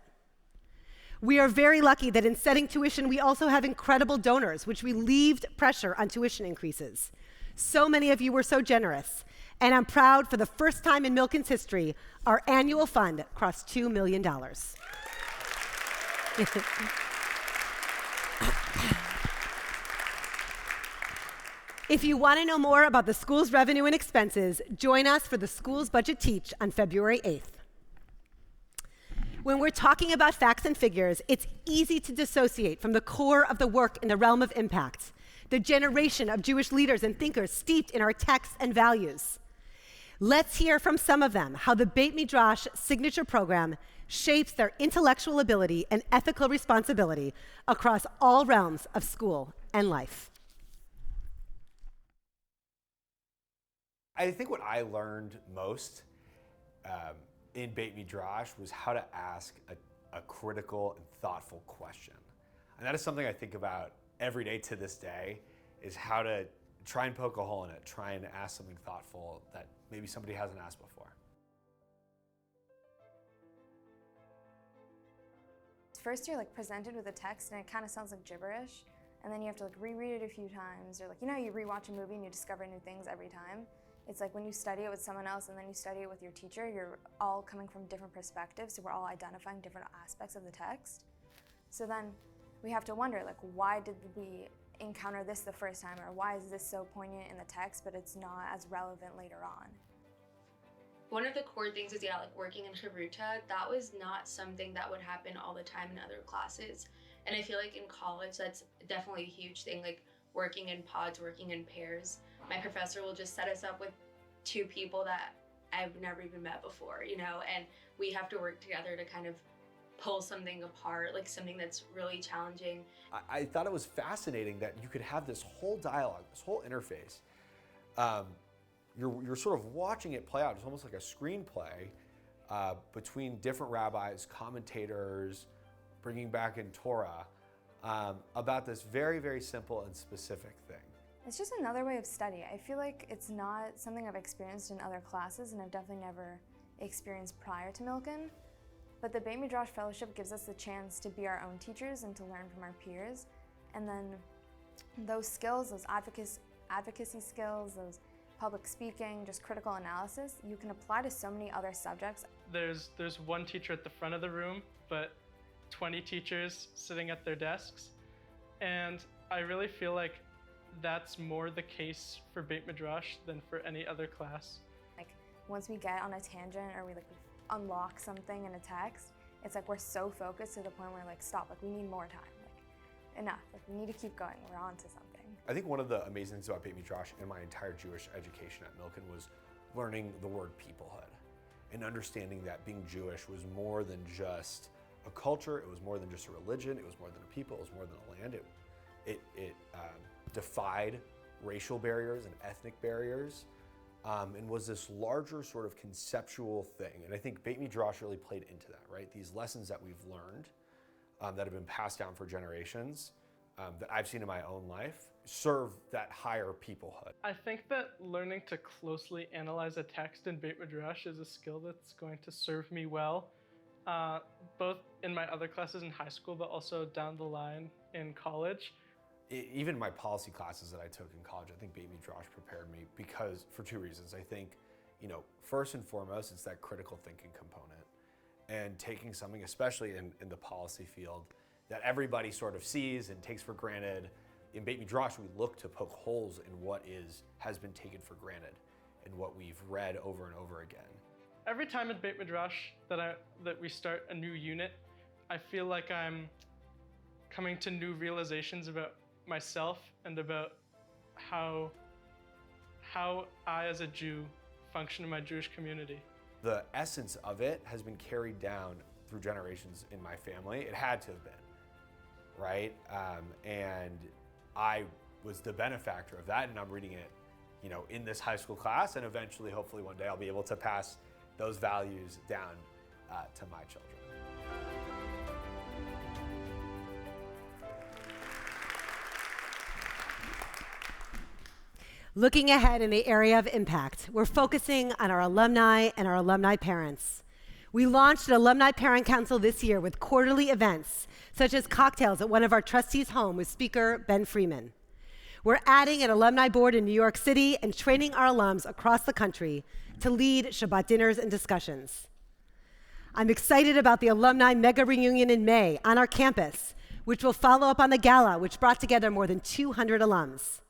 We are very lucky that in setting tuition, we also have incredible donors, which relieved pressure on tuition increases. So many of you were so generous, and I'm proud for the first time in Milken's history, our annual fund crossed $2 million. If you want to know more about the school's revenue and expenses, join us for the School's Budget Teach on February 8th. When we're talking about facts and figures, it's easy to dissociate from the core of the work in the realm of impact, the generation of Jewish leaders and thinkers steeped in our texts and values. Let's hear from some of them how the Beit Midrash signature program shapes their intellectual ability and ethical responsibility across all realms of school and life. I think what I learned most in Beit Midrash was how to ask a critical and thoughtful question. And that is something I think about every day to this day, is how to try and poke a hole in it, try and ask something thoughtful that maybe somebody hasn't asked before. First you're like presented with a text and it kind of sounds like gibberish, and then you have to like reread it a few times, or like, you know, you rewatch a movie and you discover new things every time. It's like when you study it with someone else and then you study it with your teacher, you're all coming from different perspectives, so we're all identifying different aspects of the text. So then we have to wonder, like, why did we encounter this the first time, or why is this so poignant in the text but it's not as relevant later on? one of the core things is, like working in Chavruta, that was not something that would happen all the time in other classes. And I feel like in college, that's definitely a huge thing, like working in pods, working in pairs. My professor will just set us up with 2 people that I've never even met before, and we have to work together to kind of pull something apart, like something that's really challenging. I thought it was fascinating that you could have this whole dialogue, this whole interface. You're sort of watching it play out. It's almost like a screenplay between different rabbis, commentators, bringing back in Torah, about this very, very simple and specific thing. It's just another way of study. I feel like it's not something I've experienced in other classes, and I've definitely never experienced prior to Milken. But the Beit Midrash Fellowship gives us the chance to be our own teachers and to learn from our peers. And then those skills, those advocacy skills, those public speaking, just critical analysis, you can apply to so many other subjects. There's one teacher at the front of the room, but 20 teachers sitting at their desks. And I really feel like that's more the case for Beit Midrash than for any other class. Like once we get on a tangent or we unlock something in a text, it's like we're so focused to the point where we're like, stop, like we need more time, like enough, like we need to keep going, we're on to something. I think one of the amazing things about Beit Midrash and my entire Jewish education at Milken was learning the word peoplehood and understanding that being Jewish was more than just a culture, it was more than just a religion, it was more than a people, it was more than a land. It defied racial barriers and ethnic barriers, and was this larger sort of conceptual thing. And I think Beit Midrash really played into that, right? These lessons that we've learned that have been passed down for generations, that I've seen in my own life, serve that higher peoplehood. I think that learning to closely analyze a text in Beit Midrash is a skill that's going to serve me well, both in my other classes in high school, but also down the line in college. Even my policy classes that I took in college, I think Beit Midrash prepared me because, for 2 reasons. I think, first and foremost, it's that critical thinking component and taking something, especially in the policy field, that everybody sort of sees and takes for granted. In Beit Midrash, we look to poke holes in what has been taken for granted and what we've read over and over again. Every time in Beit Midrash that we start a new unit, I feel like I'm coming to new realizations about myself and about how I as a Jew function in my Jewish community. The essence of it has been carried down through generations in my family. It had to have been, right? And I was the benefactor of that, and I'm reading it, in this high school class, and eventually, hopefully one day I'll be able to pass those values down to my children. Looking ahead in the area of impact, we're focusing on our alumni and our alumni parents. We launched an Alumni Parent Council this year with quarterly events, such as cocktails at one of our trustees' home with speaker Ben Freeman. We're adding an alumni board in New York City and training our alums across the country to lead Shabbat dinners and discussions. I'm excited about the alumni mega reunion in May on our campus, which will follow up on the gala, which brought together more than 200 alums.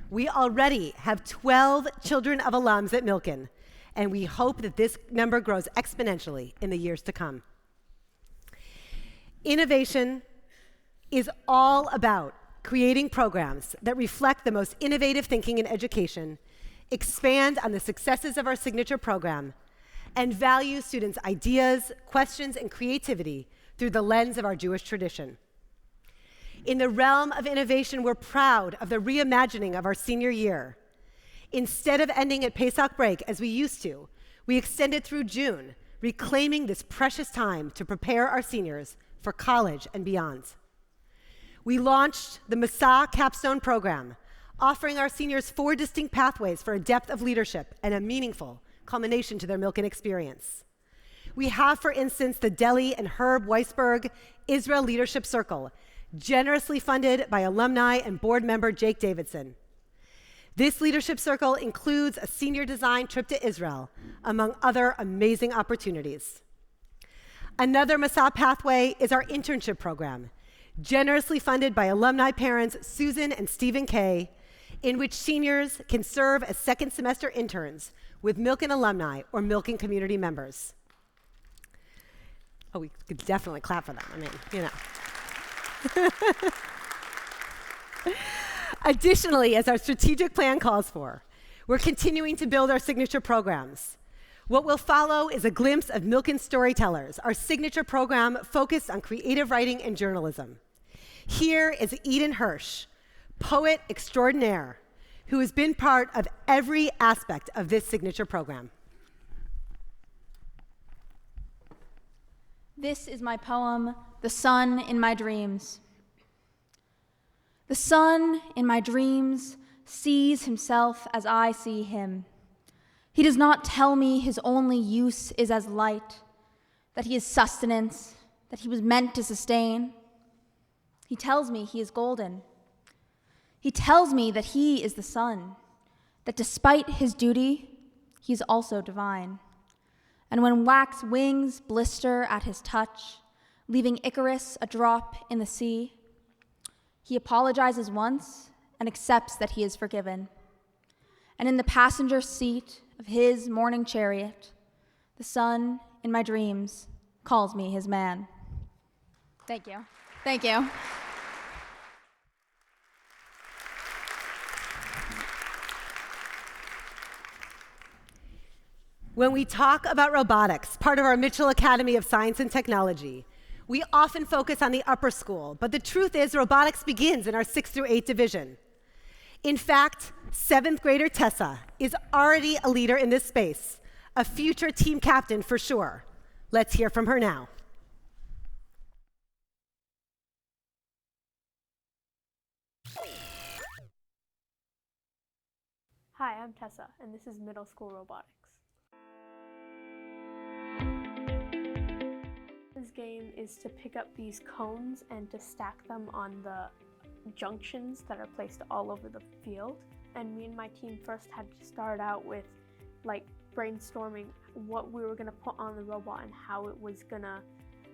We already have 12 children of alums at Milken, and we hope that this number grows exponentially in the years to come. Innovation is all about creating programs that reflect the most innovative thinking in education, expand on the successes of our signature program, and value students' ideas, questions, and creativity through the lens of our Jewish tradition. In the realm of innovation, we're proud of the reimagining of our senior year. Instead of ending at Pesach break as we used to, we extended through June, reclaiming this precious time to prepare our seniors for college and beyond. We launched the Masa Capstone Program, offering our seniors 4 distinct pathways for a depth of leadership and a meaningful culmination to their Milken experience. We have, for instance, the Deli and Herb Weisberg Israel Leadership Circle, generously funded by alumni and board member Jake Davidson. This leadership circle includes a senior design trip to Israel, among other amazing opportunities. Another Masa pathway is our internship program, generously funded by alumni parents Susan and Stephen Kay, in which seniors can serve as second semester interns with Milken alumni or Milken community members. Oh, we could definitely clap for them. I mean, you know. Additionally, as our strategic plan calls for, we're continuing to build our signature programs. What will follow is a glimpse of Milken Storytellers, our signature program focused on creative writing and journalism. Here is Eden Hirsch, poet extraordinaire, who has been part of every aspect of this signature program. This is my poem, The Sun in My Dreams. The sun in my dreams sees himself as I see him. He does not tell me his only use is as light, that he is sustenance, that he was meant to sustain. He tells me he is golden. He tells me that he is the sun, that despite his duty, he is also divine. And when wax wings blister at his touch, leaving Icarus a drop in the sea, he apologizes once and accepts that he is forgiven. And in the passenger seat of his morning chariot, the sun in my dreams calls me his man. Thank you. Thank you. When we talk about robotics, part of our Mitchell Academy of Science and Technology, we often focus on the upper school, but the truth is robotics begins in our 6th through 8th division. In fact, 7th grader Tessa is already a leader in this space, a future team captain for sure. Let's hear from her now. Hi, I'm Tessa, and this is middle school robotics. This game is to pick up these cones and to stack them on the junctions that are placed all over the field. And me and my team first had to start out with brainstorming what we were going to put on the robot and how it was going to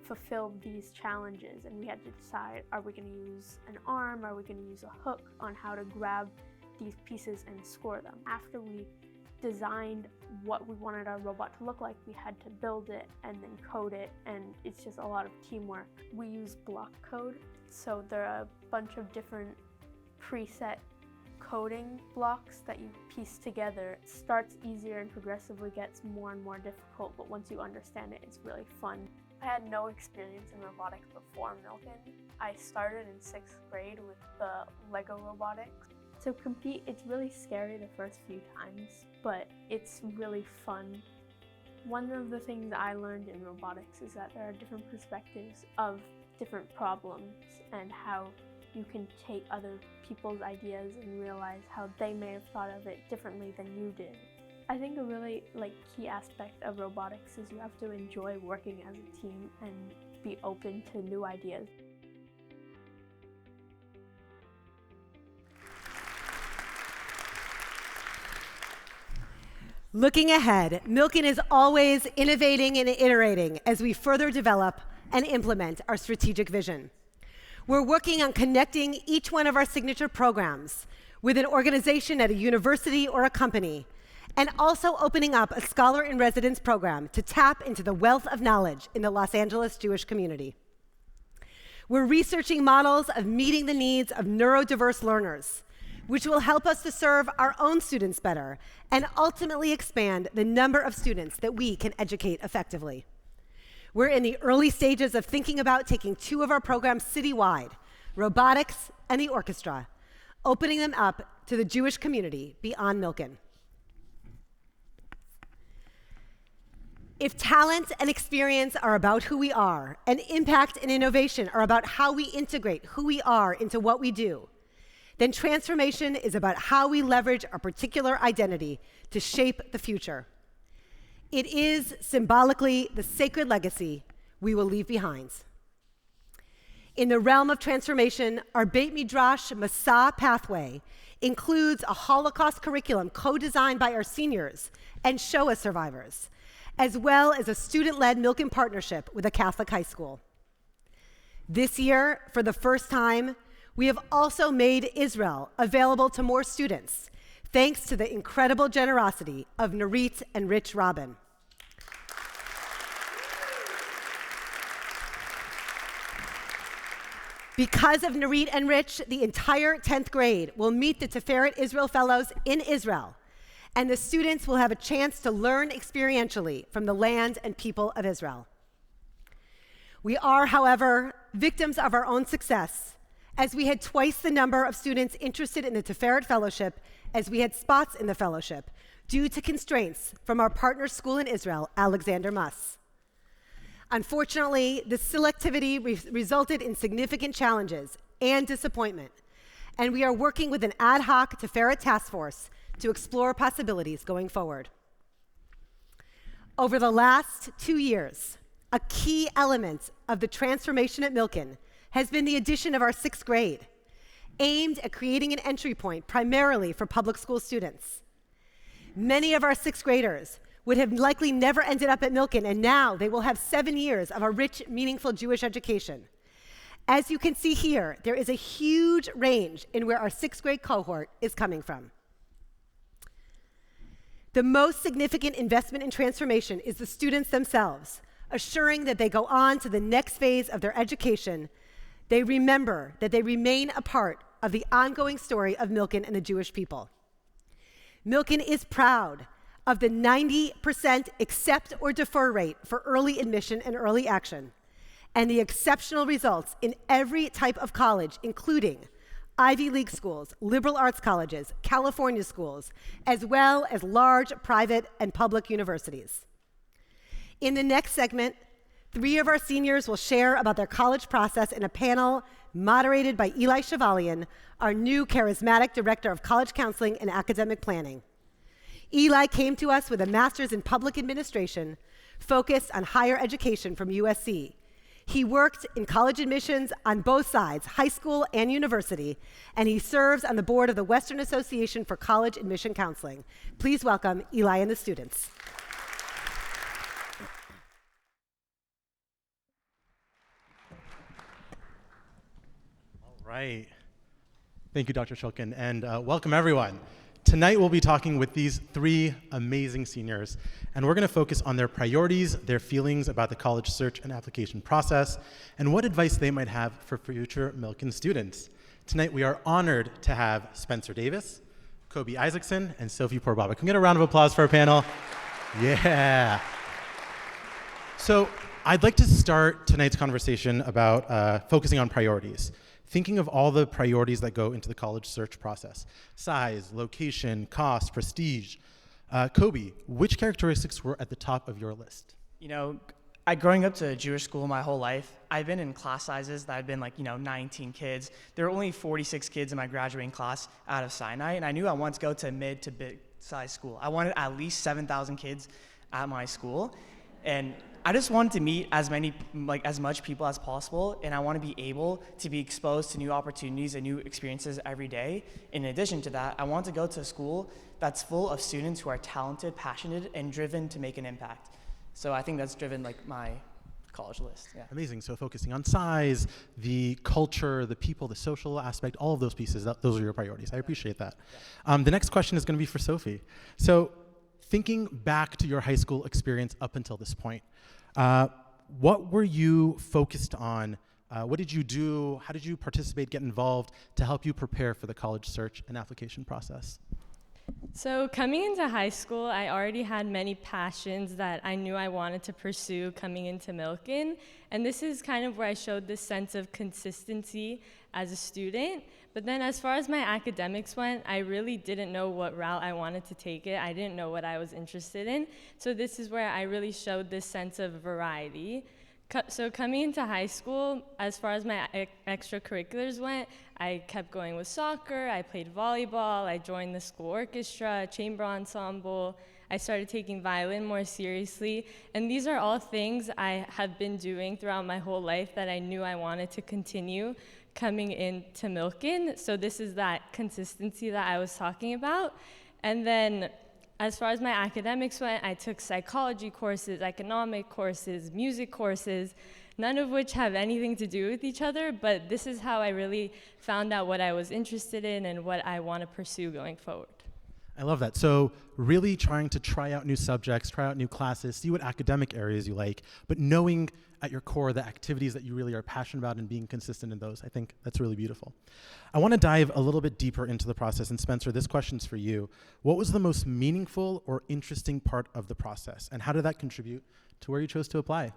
fulfill these challenges. And we had to decide, are we going to use an arm? Are we going to use a hook on how to grab these pieces and score them? After we designed what we wanted our robot to look like, we had to build it and then code it, and it's just a lot of teamwork. We use block code, so there are a bunch of different preset coding blocks that you piece together. It starts easier and progressively gets more and more difficult, but once you understand it, it's really fun. I had no experience in robotics before Milken. I started in 6th grade with the Lego robotics. To compete, it's really scary the first few times, but it's really fun. One of the things I learned in robotics is that there are different perspectives of different problems and how you can take other people's ideas and realize how they may have thought of it differently than you did. I think a really key aspect of robotics is you have to enjoy working as a team and be open to new ideas. Looking ahead, Milken is always innovating and iterating as we further develop and implement our strategic vision. We're working on connecting each one of our signature programs with an organization at a university or a company, and also opening up a Scholar in Residence program to tap into the wealth of knowledge in the Los Angeles Jewish community. We're researching models of meeting the needs of neurodiverse learners, which will help us to serve our own students better and ultimately expand the number of students that we can educate effectively. We're in the early stages of thinking about taking 2 of our programs citywide, robotics and the orchestra, opening them up to the Jewish community beyond Milken. If talent and experience are about who we are, and impact and innovation are about how we integrate who we are into what we do, then transformation is about how we leverage our particular identity to shape the future. It is symbolically the sacred legacy we will leave behind. In the realm of transformation, our Beit Midrash Masa pathway includes a Holocaust curriculum co-designed by our seniors and Shoah survivors, as well as a student-led Milken partnership with a Catholic high school. This year, for the first time, We have also made Israel available to more students, thanks to the incredible generosity of Nurit and Rich Robin. Because of Nurit and Rich, the entire 10th grade will meet the Tiferet Israel Fellows in Israel, and the students will have a chance to learn experientially from the land and people of Israel. We are, however, victims of our own success, as we had twice the number of students interested in the Tiferet Fellowship as we had spots in the fellowship, due to constraints from our partner school in Israel, Alexander Muss. Unfortunately, this selectivity resulted in significant challenges and disappointment, and we are working with an ad hoc Tiferet task force to explore possibilities going forward. Over the last 2 years, a key element of the transformation at Milken has been the addition of our 6th grade, aimed at creating an entry point primarily for public school students. Many of our 6th graders would have likely never ended up at Milken, and now they will have 7 years of a rich, meaningful Jewish education. As you can see here, there is a huge range in where our 6th grade cohort is coming from. The most significant investment in transformation is the students themselves, assuring that they go on to the next phase of their education. They remember that they remain a part of the ongoing story of Milken and the Jewish people. Milken is proud of the 90% accept or defer rate for early admission and early action, and the exceptional results in every type of college, including Ivy League schools, liberal arts colleges, California schools, as well as large private and public universities. In the next segment, 3 of our seniors will share about their college process in a panel moderated by Eli Chevalian, our new charismatic director of college counseling and academic planning. Eli came to us with a master's in public administration focused on higher education from USC. He worked in college admissions on both sides, high school and university, and he serves on the board of the Western Association for College Admission Counseling. Please welcome Eli and the students. Right. Thank you, Dr. Shulkin, and welcome everyone. Tonight we'll be talking with these 3 amazing seniors, and we're going to focus on their priorities, their feelings about the college search and application process, and what advice they might have for future Milken students. Tonight we are honored to have Spencer Davis, Kobe Isaacson, and Sophie Porbaba. Can we get a round of applause for our panel? Yeah. So I'd like to start tonight's conversation about focusing on priorities. Thinking of all the priorities that go into the college search process: size, location, cost, prestige. Kobe, which characteristics were at the top of your list? You know, growing up to a Jewish school my whole life, I've been in class sizes that have been 19 kids. There were only 46 kids in my graduating class out of Sinai, and I knew I wanted to go to a mid to big size school. I wanted at least 7,000 kids at my school, and I just wanted to meet as much people as possible, and I want to be able to be exposed to new opportunities and new experiences every day. In addition to that, I want to go to a school that's full of students who are talented, passionate, and driven to make an impact. So I think that's driven my college list. Yeah. Amazing. So focusing on size, the culture, the people, the social aspect, all of those pieces, those are your priorities. I appreciate that. The next question is going to be for Sophie. So thinking back to your high school experience up until this point, what were you focused on? What did you do? How did you participate, get involved to help you prepare for the college search and application process? So coming into high school, I already had many passions that I knew I wanted to pursue coming into Milken. And this is kind of where I showed this sense of consistency as a student. But then as far as my academics went, I really didn't know what route I wanted to take it. I didn't know what I was interested in. So this is where I really showed this sense of variety. So coming into high school, as far as my extracurriculars went, I kept going with soccer, I played volleyball, I joined the school orchestra, chamber ensemble, I started taking violin more seriously, and these are all things I have been doing throughout my whole life that I knew I wanted to continue coming into Milken. So this is that consistency that I was talking about. And then as far as my academics went, I took psychology courses, economic courses, music courses, none of which have anything to do with each other, but this is how I really found out what I was interested in and what I want to pursue going forward. I love that. So really trying to try out new subjects, try out new classes, see what academic areas you like, but knowing at your core the activities that you really are passionate about and being consistent in those. I think that's really beautiful. I want to dive a little bit deeper into the process. And Spencer, this question's for you. What was the most meaningful or interesting part of the process? And how did that contribute to where you chose to apply?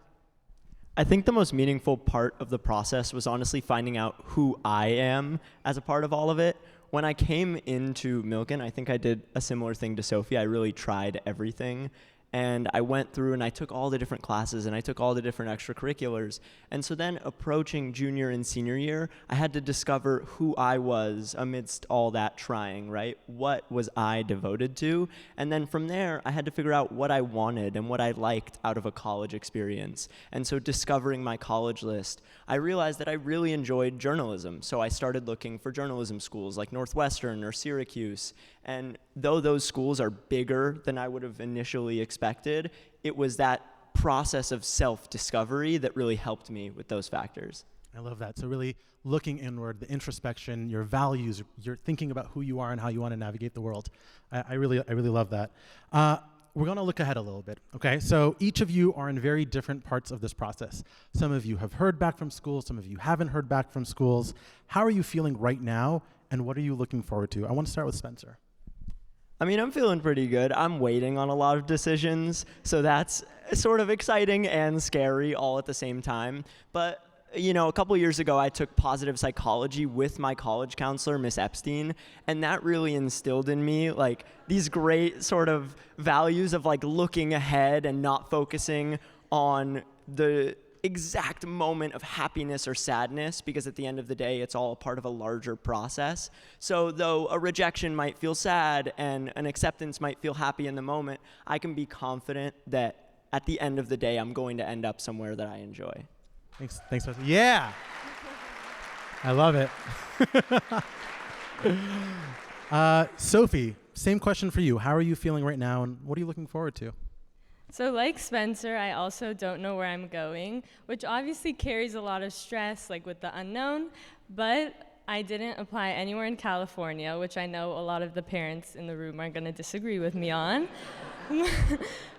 I think the most meaningful part of the process was honestly finding out who I am as a part of all of it. When I came into Milken, I think I did a similar thing to Sophie. I really tried everything. And I went through and I took all the different classes and I took all the different extracurriculars. And so then approaching junior and senior year, I had to discover who I was amidst all that trying, right? What was I devoted to? And then from there, I had to figure out what I wanted and what I liked out of a college experience. And so discovering my college list, I realized that I really enjoyed journalism. So I started looking for journalism schools like Northwestern or Syracuse. And though those schools are bigger than I would have initially expected, it was that process of self-discovery that really helped me with those factors. I love that. So really looking inward, the introspection, your values, you're thinking about who you are and how you want to navigate the world. I really love that. We're going to look ahead a little bit, okay? So each of you are in very different parts of this process. Some of you have heard back from schools, some of you haven't heard back from schools. How are you feeling right now, and what are you looking forward to? I want to start with Spencer. I mean, I'm feeling pretty good. I'm waiting on a lot of decisions, so that's sort of exciting and scary all at the same time. But, you know, a couple years ago, I took positive psychology with my college counselor, Miss Epstein, and that really instilled in me, like, these great sort of values of, like, looking ahead and not focusing on the exact moment of happiness or sadness, because at the end of the day, it's all a part of a larger process. So though a rejection might feel sad and an acceptance might feel happy in the moment, I can be confident that at the end of the day, I'm going to end up somewhere that I enjoy. Thanks, Spencer. Yeah, I love it. Sophie, same question for you. How are you feeling right now, and what are you looking forward to? So like Spencer, I also don't know where I'm going, which obviously carries a lot of stress, like with the unknown, but I didn't apply anywhere in California, which I know a lot of the parents in the room are going to disagree with me on.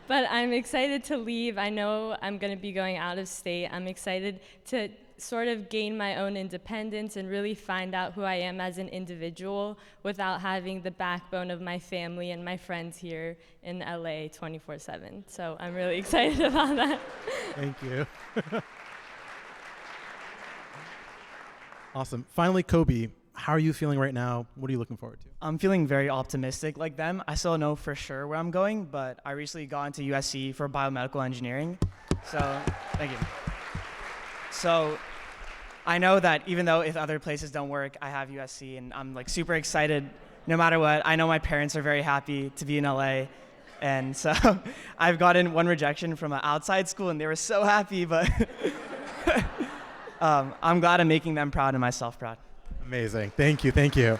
But I'm excited to leave. I know I'm going to be going out of state. I'm excited to sort of gain my own independence and really find out who I am as an individual without having the backbone of my family and my friends here in LA 24/7. So I'm really excited about that. Thank you. Awesome. Finally, Kobe, how are you feeling right now? What are you looking forward to? I'm feeling very optimistic like them. I still don't know for sure where I'm going, but I recently got into USC for biomedical engineering. So, thank you. So, I know that even though if other places don't work, I have USC, and I'm like super excited no matter what. I know my parents are very happy to be in LA, and so I've gotten one rejection from an outside school, and they were so happy, but I'm glad I'm making them proud and myself proud. Amazing. Thank you.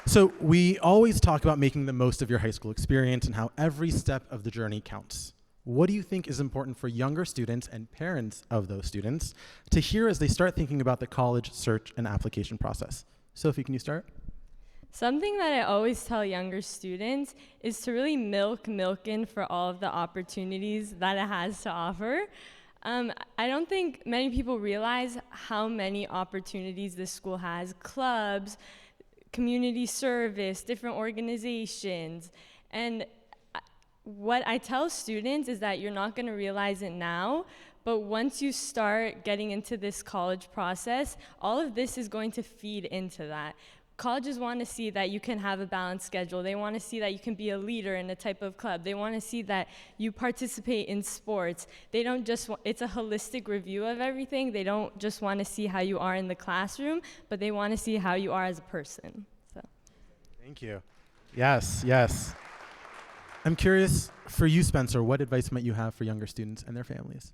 So we always talk about making the most of your high school experience and how every step of the journey counts. What do you think is important for younger students and parents of those students to hear as they start thinking about the college search and application process? Sophie, can you start? Something that I always tell younger students is to really milk Milken for all of the opportunities that it has to offer. I don't think many people realize how many opportunities this school has. Clubs, community service, different organizations. And what I tell students is that you're not going to realize it now, but once you start getting into this college process, all of this is going to feed into that. Colleges want to see that you can have a balanced schedule. They want to see that you can be a leader in a type of club. They want to see that you participate in sports. They don't just it's a holistic review of everything. They don't just want to see how you are in the classroom, but they want to see how you are as a person. So. Thank you. Yes. I'm curious, for you, Spencer, what advice might you have for younger students and their families?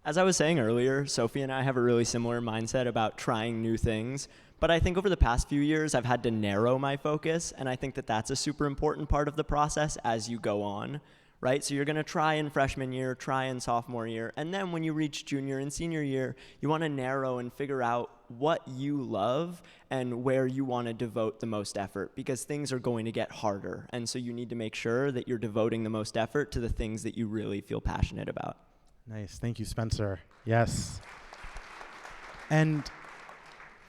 As I was saying earlier, Sophie and I have a really similar mindset about trying new things, but I think over the past few years, I've had to narrow my focus, and I think that that's a super important part of the process as you go on, right? So you're gonna try in freshman year, try in sophomore year, and then when you reach junior and senior year, you wanna narrow and figure out what you love and where you wanna devote the most effort, because things are going to get harder, and so you need to make sure that you're devoting the most effort to the things that you really feel passionate about. Nice. Thank you, Spencer. Yes. And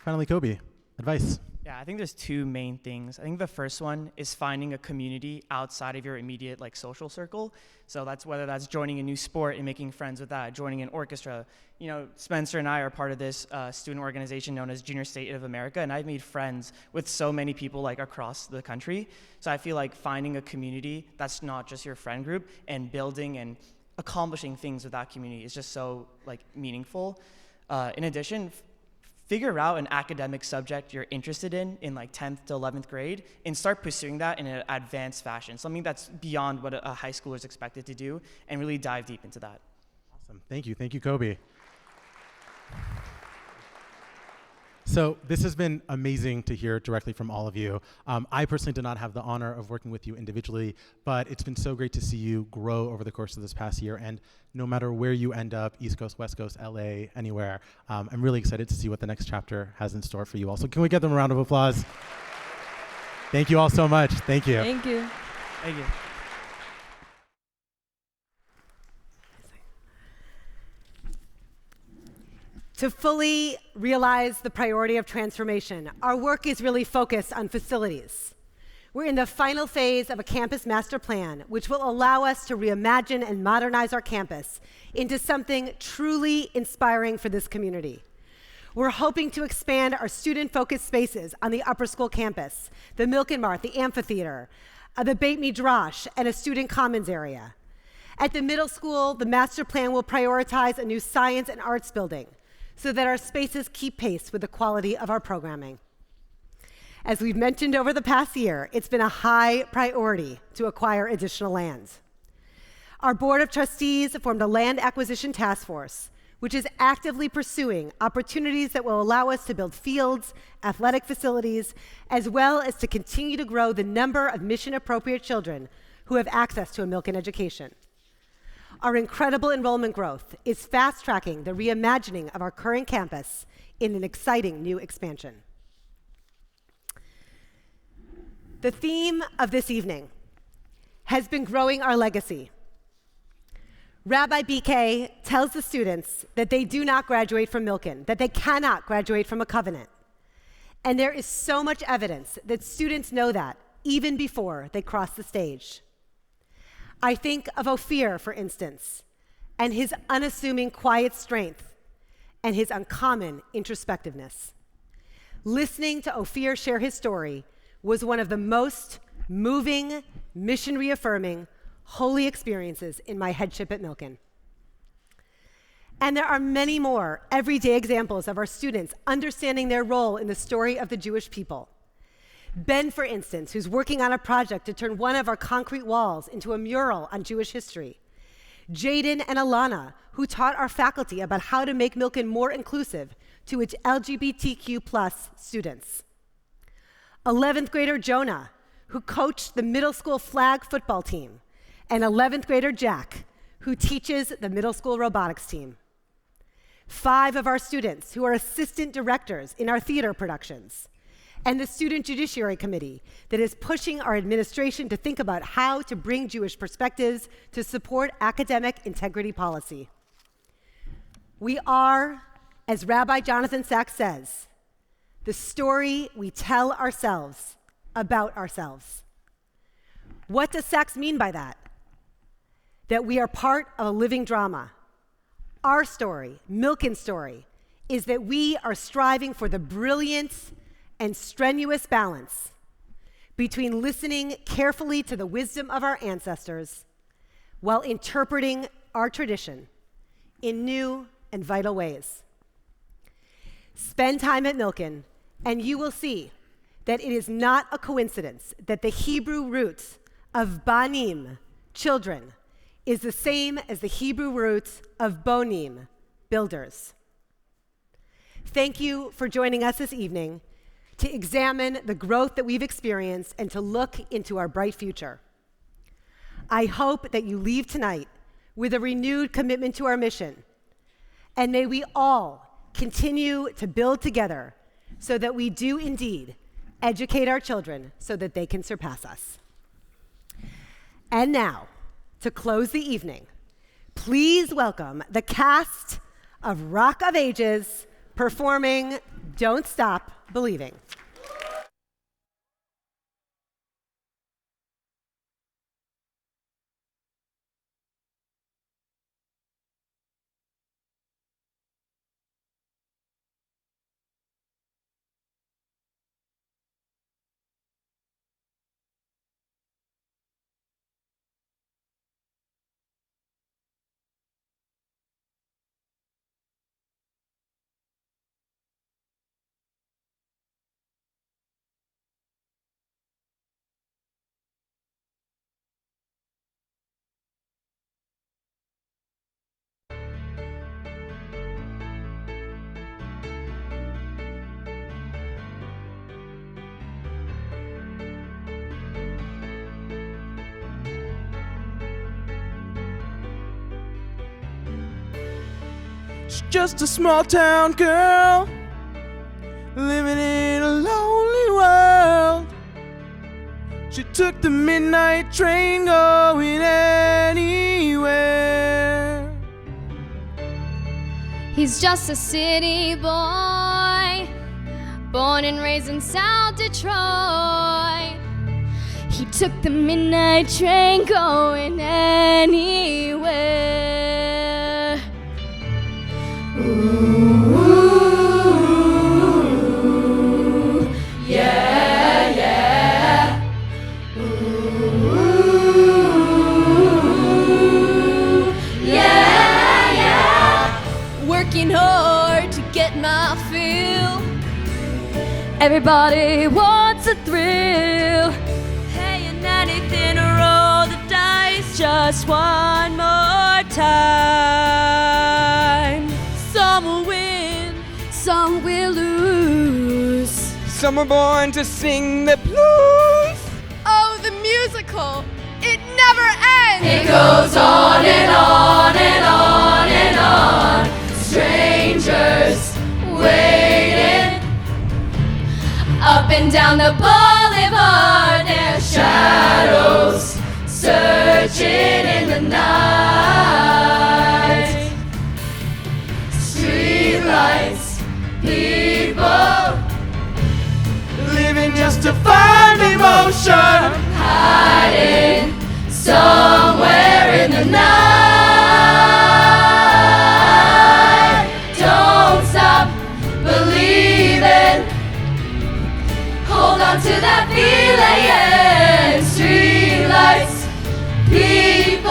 finally, Kobe, advice. Yeah, I think there's two main things. I think the first one is finding a community outside of your immediate social circle. So that's whether that's joining a new sport and making friends with that, joining an orchestra. You know, Spencer and I are part of this student organization known as Junior State of America, and I've made friends with so many people across the country. So I feel like finding a community that's not just your friend group and building and accomplishing things with that community is just so meaningful. In addition, figure out an academic subject you're interested in 10th to 11th grade and start pursuing that in an advanced fashion, something that's beyond what a high schooler is expected to do, and really dive deep into that. Awesome. Thank you, Kobe. So this has been amazing to hear directly from all of you. I personally did not have the honor of working with you individually, but it's been so great to see you grow over the course of this past year. And no matter where you end up, East Coast, West Coast, LA, anywhere, I'm really excited to see what the next chapter has in store for you all. So can we get them a round of applause? Thank you all so much. Thank you. Thank you. Thank you. To fully realize the priority of transformation, our work is really focused on facilities. We're in the final phase of a campus master plan, which will allow us to reimagine and modernize our campus into something truly inspiring for this community. We're hoping to expand our student-focused spaces on the upper school campus, the Milken Mart, the amphitheater, the Beit Midrash, and a student commons area. At the middle school, the master plan will prioritize a new science and arts building, so that our spaces keep pace with the quality of our programming. As we've mentioned over the past year, it's been a high priority to acquire additional land. Our Board of Trustees formed a land acquisition task force, which is actively pursuing opportunities that will allow us to build fields, athletic facilities, as well as to continue to grow the number of mission-appropriate children who have access to a Milken education. Our incredible enrollment growth is fast-tracking the reimagining of our current campus in an exciting new expansion. The theme of this evening has been growing our legacy. Rabbi BK tells the students that they do not graduate from Milken, that they cannot graduate from a covenant. And there is so much evidence that students know that even before they cross the stage. I think of Ophir, for instance, and his unassuming quiet strength and his uncommon introspectiveness. Listening to Ophir share his story was one of the most moving, mission-reaffirming, holy experiences in my headship at Milken. And there are many more everyday examples of our students understanding their role in the story of the Jewish people. Ben, for instance, who's working on a project to turn one of our concrete walls into a mural on Jewish history. Jaden and Alana, who taught our faculty about how to make Milken more inclusive to its LGBTQ+ students. 11th grader Jonah, who coached the middle school flag football team, and 11th grader Jack, who teaches the middle school robotics team. 5 of our students who are assistant directors in our theater productions, and the Student Judiciary Committee that is pushing our administration to think about how to bring Jewish perspectives to support academic integrity policy. We are, as Rabbi Jonathan Sachs says, the story we tell ourselves about ourselves. What does Sachs mean by that? That we are part of a living drama. Our story, Milken's story, is that we are striving for the brilliant and strenuous balance between listening carefully to the wisdom of our ancestors while interpreting our tradition in new and vital ways. Spend time at Milken, and you will see that it is not a coincidence that the Hebrew root of banim, children, is the same as the Hebrew root of bonim, builders. Thank you for joining us this evening to examine the growth that we've experienced and to look into our bright future. I hope that you leave tonight with a renewed commitment to our mission, and may we all continue to build together so that we do indeed educate our children so that they can surpass us. And now, to close the evening, please welcome the cast of Rock of Ages performing Don't Stop Believing. She's just a small town girl living in a lonely world. She took the midnight train going anywhere. He's just a city boy, born and raised in South Detroit. He took the midnight train going anywhere. Ooh, yeah, yeah. Ooh, yeah, yeah. Working hard to get my fill. Everybody wants a thrill. Paying anything to roll the dice just one more time. Some will win, some will lose. Some are born to sing the blues. Oh, the musical, it never ends. It goes on and on and on and on. Strangers waiting. Up and down the boulevard, their shadows searching in the night. Street lights, people living just to find emotion, hiding somewhere in the night. Don't stop believing. Hold on to that feeling. Street lights, people.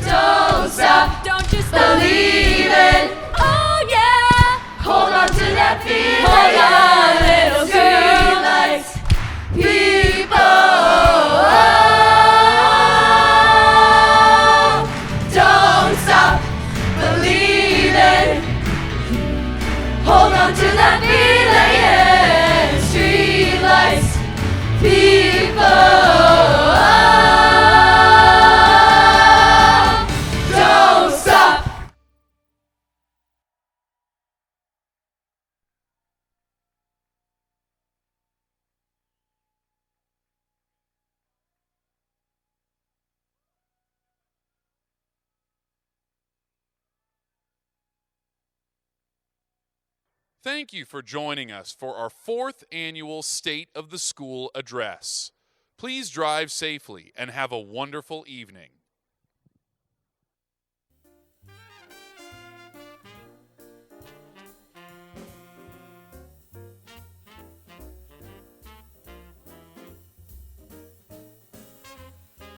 Don't stop, don't just believe it. Oh yeah, hold on to that feeling. Hold on, little girl. Lights, people. Don't stop believing. Hold on to that feeling. Street lights, people. Don't stop. Thank you for joining us for our 4th annual State of the School Address. Please drive safely and have a wonderful evening.